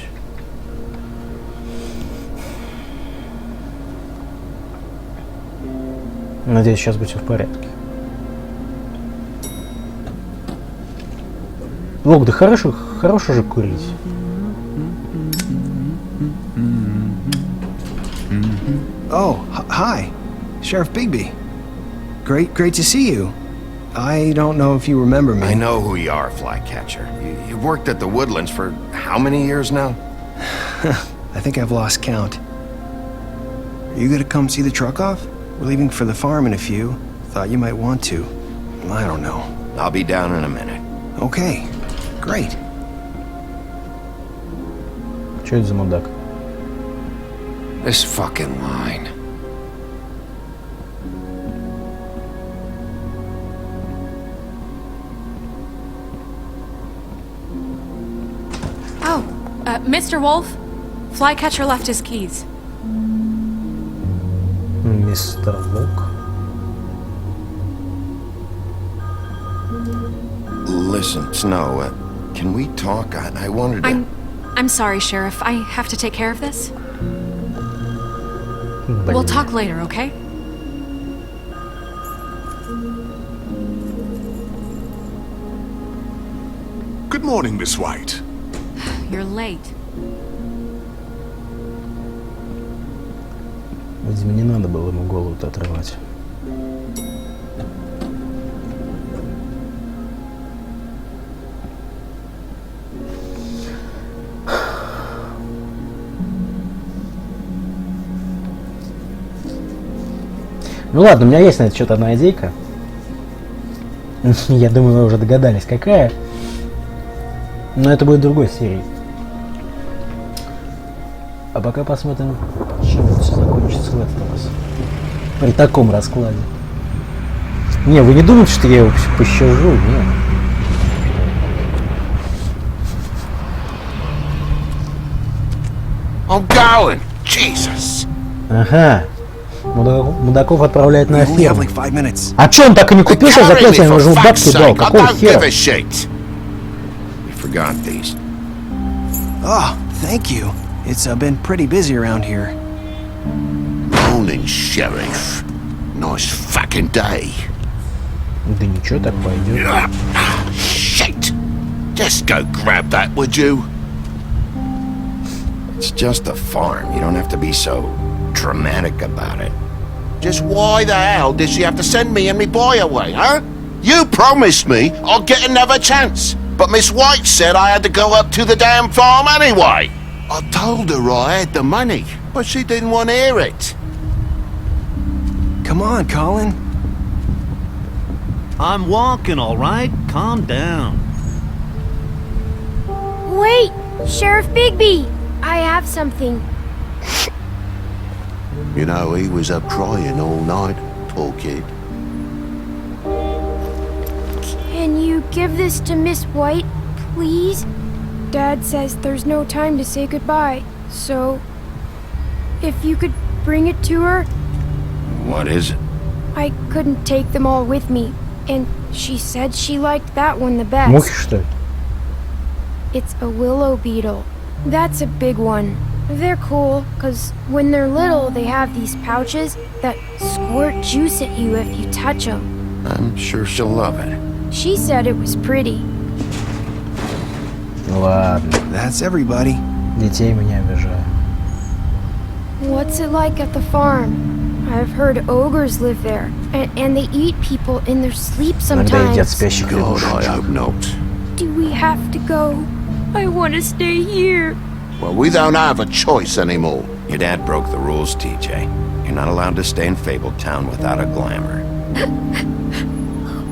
Надеюсь, сейчас будет все в порядке. Волк, да хорошо же курить. Oh, hi. Sheriff Bigby. Great to see you. I don't know if you remember me. I know who you are, Flycatcher. You've worked at the Woodlands for how many years now? I think I've lost count. Are you gonna come see the truck off? We're leaving for the farm in a few. Thought you might want to. I don't know. I'll be down in a minute. Okay, great. Что это за мудак? This fucking line. Oh, Mr. Wolf, Flycatcher left his keys. Mr. Волк. Listen, Snow, can we talk? I wanted to... I'm sorry, Sheriff. I have to take care of this. We'll talk later, okay? Good morning, Miss White. You're late. Видимо, не надо было ему голову-то отрывать. Ну ладно, у меня есть на это счет одна идейка. Я думаю, вы уже догадались, какая. Но это будет в другой серии. А пока посмотрим, чем это все закончится в этот раз. При таком раскладе. Не, вы не думаете, что я его пощажу? Нет. I'm going! Jesus! Ага. Мудаков отправляет на We only have ферму. like 5 minutes. А чё он так и не купил себе заклятие? Он же ему бабки дал. Какого хера? We forgot these. Oh, thank you. It's been pretty busy around here. Morning, Sheriff. Nice fucking day. Да ничего, так пойдет. Shit! Just go grab that, would you? It's just a farm. You don't have to be so dramatic about it. Just why the hell did she have to send me and me boy away, huh? You promised me I'll get another chance. But Miss White said I had to go up to the damn farm anyway. I told her I had the money, but she didn't want to hear it. Come on, Colin. I'm walking, all right? Calm down. Wait! Sheriff Bigby! I have something. You know, he was up crying all night, poor kid. Can you give this to Miss White, please? Dad says there's no time to say goodbye, so if you could bring it to her. What is it? I couldn't take them all with me, and she said she liked that one the best. Мухи, что ли? It's a willow beetle. That's a big one. They're cool, because when they're little, they have these pouches that squirt juice at you if you touch them. I'm sure she'll love it. She said it was pretty. Ладно. That's everybody. Детей мы не обижаем. What's it like at the farm? I've heard ogres live there, and they eat people in their sleep Иногда едят sometimes. спящих God, лягушек. I hope not. Do we have to go? I want to stay here. Well, we don't have a choice anymore. Your dad broke the rules, TJ. You're not allowed to stay in Fabletown without a glamour.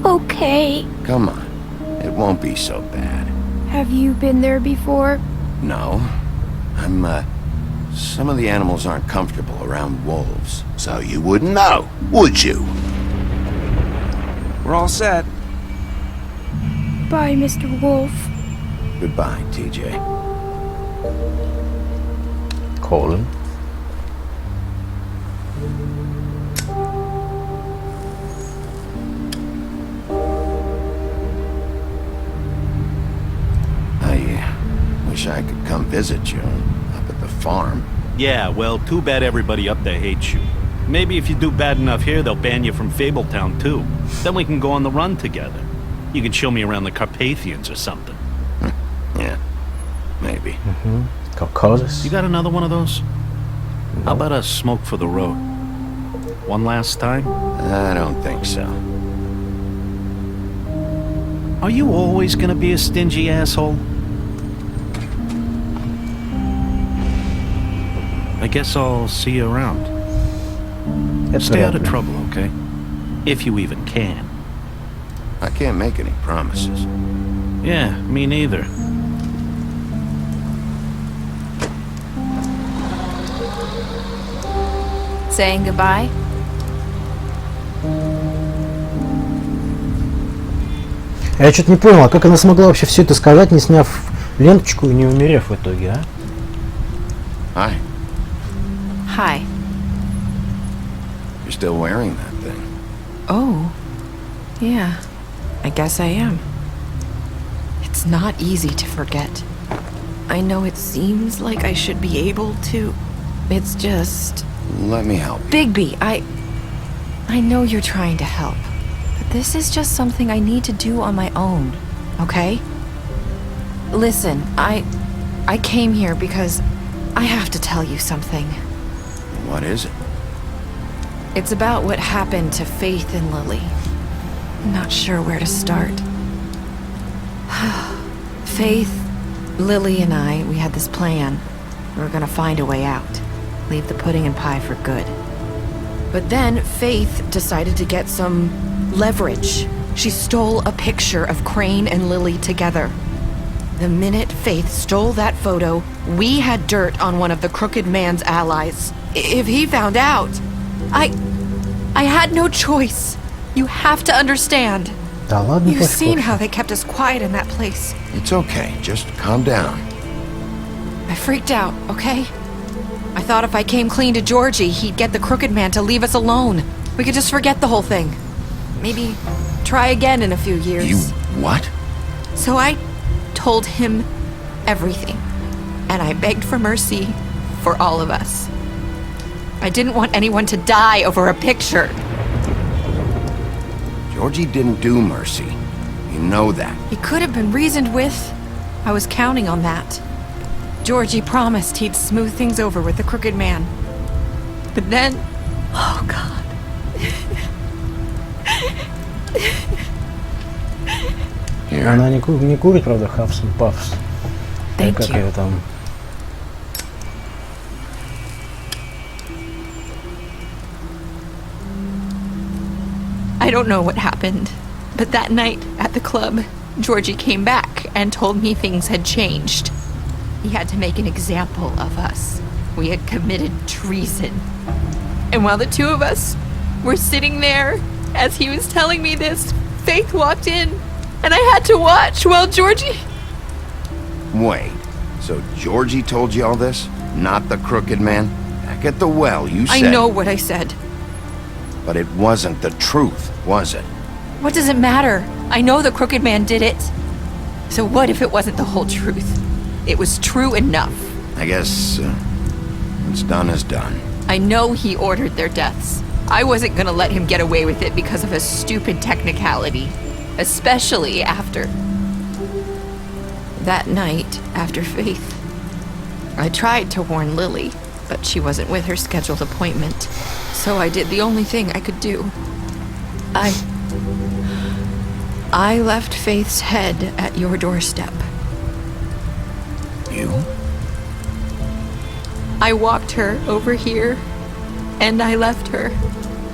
Okay. Come on. It won't be so bad. Have you been there before? No. Some of the animals aren't comfortable around wolves, so you wouldn't know, would you? We're all set. Bye, Mr. Wolf. Goodbye, TJ. Colin. I wish I could come visit you up at the farm. Yeah, well, too bad everybody up there hates you. Maybe if you do bad enough here, they'll ban you from Fabletown, too. Then we can go on the run together. You can show me around the Carpathians or something. Yeah, maybe. Caucasus. You got another one of those? No. How about a smoke for the road? One last time? I don't think so. Are you always gonna be a stingy asshole? I guess I'll see you around. Stay out of trouble, okay? If you even can. I can't make any promises. Yeah, me neither. Saying goodbye? Я что-то не понял, а как она смогла вообще все это сказать, не сняв ленточку и не умерев в итоге, а? Hi. Hi. You're still wearing that thing. Oh. Yeah. I guess I am. It's not easy to forget. I know it seems like I should be able to. It's just... Let me help you. Bigby, I know you're trying to help. But this is just something I need to do on my own, okay? Listen, I came here because I have to tell you something. What is it? It's about what happened to Faith and Lily. I'm not sure where to start. Faith, Lily, and I, we had this plan. We were gonna find a way out. Leave the pudding and pie for good. But then Faith decided to get some leverage. She stole a picture of Crane and Lily together. The minute Faith stole that photo, we had dirt on one of the crooked man's allies. If he found out, I had no choice. You have to understand. Да ладно, You've seen how they kept us quiet in that place. It's okay. Just calm down. I freaked out, okay? I thought if I came clean to Georgie, he'd get the crooked man to leave us alone. We could just forget the whole thing. Maybe try again in a few years. You what? So I told him everything. And I begged for mercy for all of us. I didn't want anyone to die over a picture. Georgie didn't do mercy. You know that. He could have been reasoned with. I was counting on that. Georgie promised he'd smooth things over with the crooked man. But then... Oh, God. Она не курит, правда, Huffs and Puffs. Как ее там? I don't know what happened, but that night at the club, Georgie came back and told me things had changed. He had to make an example of us. We had committed treason. And while the two of us were sitting there, as he was telling me this, Faith walked in, and I had to watch while Georgie... Wait, so Georgie told you all this? Not the crooked man? Back at the well, you said... I know what I said. But it wasn't the truth, was it? What does it matter? I know the crooked man did it. So what if it wasn't the whole truth? It was true enough. I guess what's done is done. I know he ordered their deaths. I wasn't gonna let him get away with it because of a stupid technicality. Especially after... that night, after Faith. I tried to warn Lily, but she wasn't with her scheduled appointment. So I did the only thing I could do. I left Faith's head at your doorstep. You? I walked her over here, and I left her.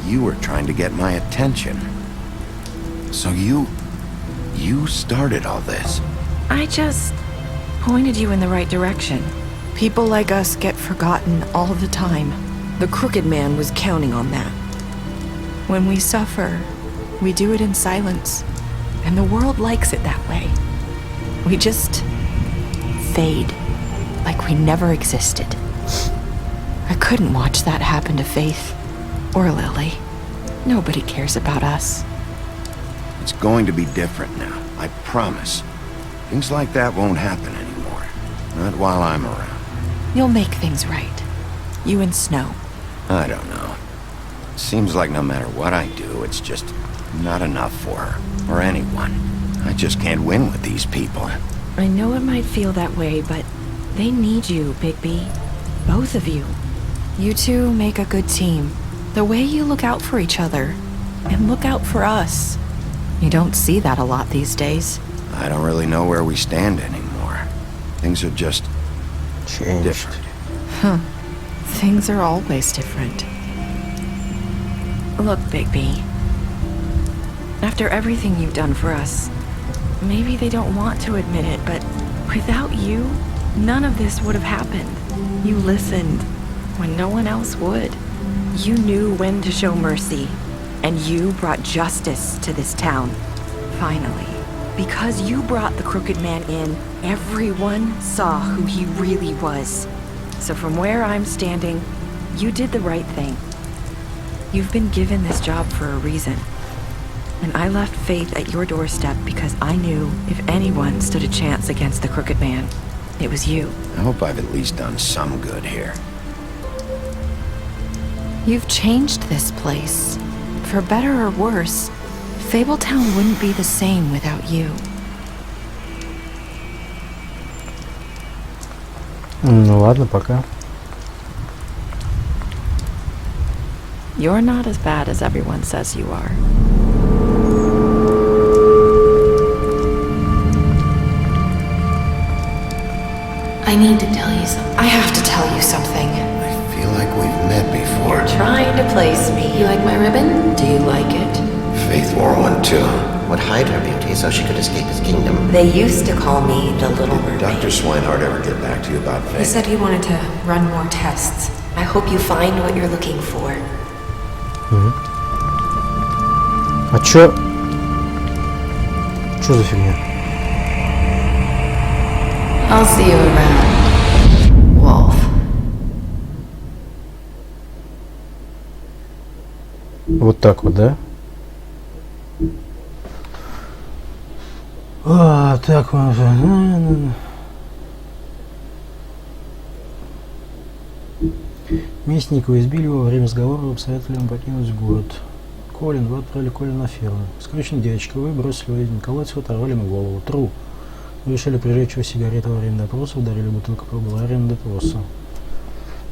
You were trying to get my attention. So you started all this. I just pointed you in the right direction. People like us get forgotten all the time. The crooked man was counting on that. When we suffer, we do it in silence, and the world likes it that way. We just fade, like we never existed. I couldn't watch that happen to Faith, or Lily. Nobody cares about us. It's going to be different now, I promise. Things like that won't happen anymore. Not while I'm around. You'll make things right. You and Snow. I don't know. Seems like no matter what I do, it's just not enough for her, or anyone. I just can't win with these people. I know it might feel that way, but they need you, Bigby. Both of you. You two make a good team. The way you look out for each other, and look out for us. You don't see that a lot these days. I don't really know where we stand anymore. Things are just... different. Huh. Things are always different. Look, Bigby. After everything you've done for us, maybe they don't want to admit it, but without you, none of this would have happened. You listened when no one else would. You knew when to show mercy, and you brought justice to this town. Finally. Because you brought the crooked man in, everyone saw who he really was. So from where I'm standing, you did the right thing. You've been given this job for a reason. And I left Faith at your doorstep because I knew if anyone stood a chance against the crooked man, it was you. I hope I've at least done some good here. You've changed this place. For better or worse, Fabletown wouldn't be the same without you. Ну ладно, пока. You're not as bad as everyone says you are. I need to tell you something. I have to tell you something. I feel like we've met before. You're trying to place me. You like my ribbon? Do you like it? Faith wore one too. Would hide her beauty so she could escape his kingdom. They used to call me the Little Mermaid. Did Dr. Swinehart ever get back to you about Faith? He said he wanted to run more tests. I hope you find what you're looking for. А чё? Чё за фигня? I'll see you around, Wolf. Вот так вот, да? А, так вот. Местника избили во время разговора, посоветовали ему покинуть город. Колин, вы отправили Колина на ферму. Скрюченный дядечка, вы бросили его на колодец, вы оторвали ему голову. Тру. Вы решили прижечь его сигарету во время допроса, ударили бутылку по на допроса.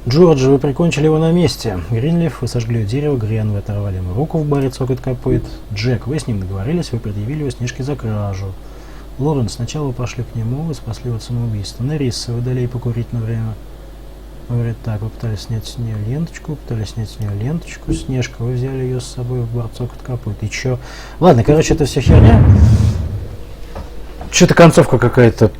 Джорджи, вы прикончили его на месте. Гринлиф, вы сожгли дерево. Грен, вы оторвали ему руку в баре, цокот копыт. Джек, вы с ним договорились, вы предъявили его снежки за кражу. Лорен, сначала вы пошли к нему, вы спасли его от самоубийства. Нерисса, вы дали ей покурить на время. Говорит, так, вы пытались снять с нее ленточку, Снежка, вы взяли ее с собой в бар, цокот копыт. И чё? Ладно, короче, это все херня. Что-то концовка какая-то...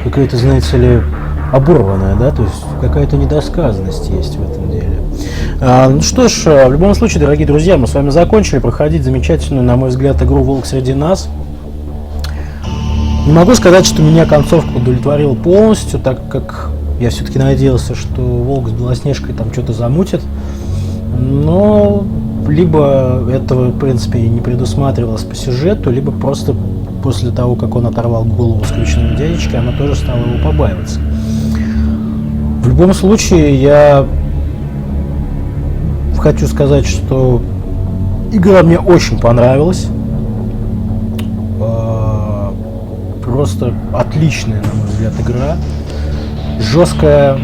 Какая-то, знаете ли, оборванная, да, то есть какая-то недосказанность есть в этом деле. Ну что ж, в любом случае, дорогие друзья, мы с вами закончили проходить замечательную, на мой взгляд, игру «Волк среди нас». Не могу сказать, что меня концовка удовлетворила полностью, так как я все-таки надеялся, что Волк с Белоснежкой там что-то замутит, но либо этого, в принципе, не предусматривалось по сюжету, либо просто после того, как он оторвал голову скрюченному дядечке, она тоже стала его побаиваться. В любом случае, я хочу сказать, что игра мне очень понравилась. Просто отличная, на мой взгляд, игра. Жесткая,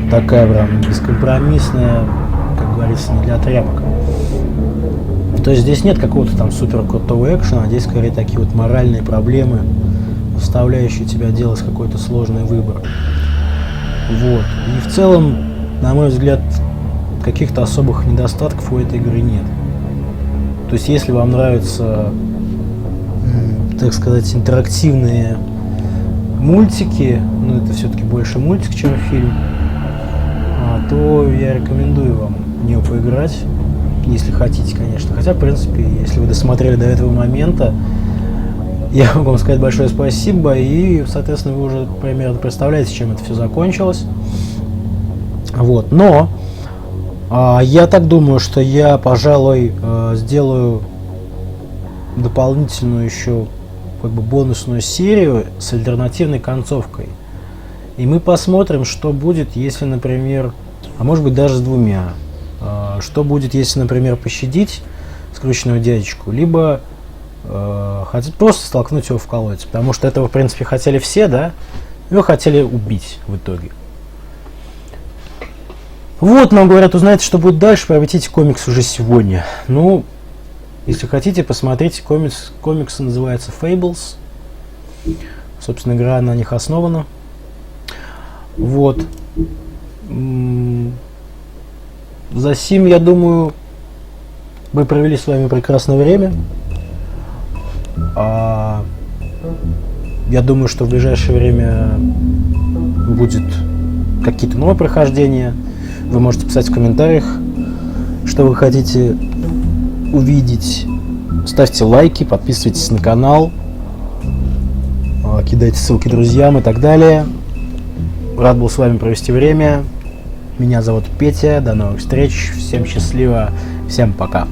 такая прям бескомпромиссная, как говорится, не для тряпок. То есть здесь нет какого-то там супер крутого экшена, а здесь скорее такие вот моральные проблемы, заставляющие тебя делать какой-то сложный выбор. Вот. И в целом, на мой взгляд, каких-то особых недостатков у этой игры нет. То есть если вам нравятся, так сказать, интерактивные мультики, ну это все-таки больше мультик, чем фильм, то я рекомендую вам в нее поиграть, если хотите, конечно. Хотя, в принципе, если вы досмотрели до этого момента, я могу вам сказать большое спасибо, и, соответственно, вы уже примерно представляете, чем это все закончилось. Вот, но я так думаю, что я, пожалуй, сделаю дополнительную еще как бы бонусную серию с альтернативной концовкой. И мы посмотрим, что будет, если, например, а может быть даже с двумя. Что будет, если, например, пощадить скрюченного дядечку, либо хотят просто столкнуть его в колодец. Потому что этого, в принципе, хотели все, да? Его хотели убить в итоге. Вот, нам говорят, узнаете, что будет дальше, приобретите комикс уже сегодня. Ну, если хотите, посмотрите, комикс называется Fables. Собственно, игра на них основана. Вот. За сим, я думаю, мы провели с вами прекрасное время. Я думаю, что в ближайшее время будет какие-то новые прохождения. Вы можете писать в комментариях, что вы хотите увидеть. Ставьте лайки, подписывайтесь на канал, кидайте ссылки друзьям и так далее. Рад был с вами провести время. Меня зовут Петя. До новых встреч. Всем счастливо. Всем пока.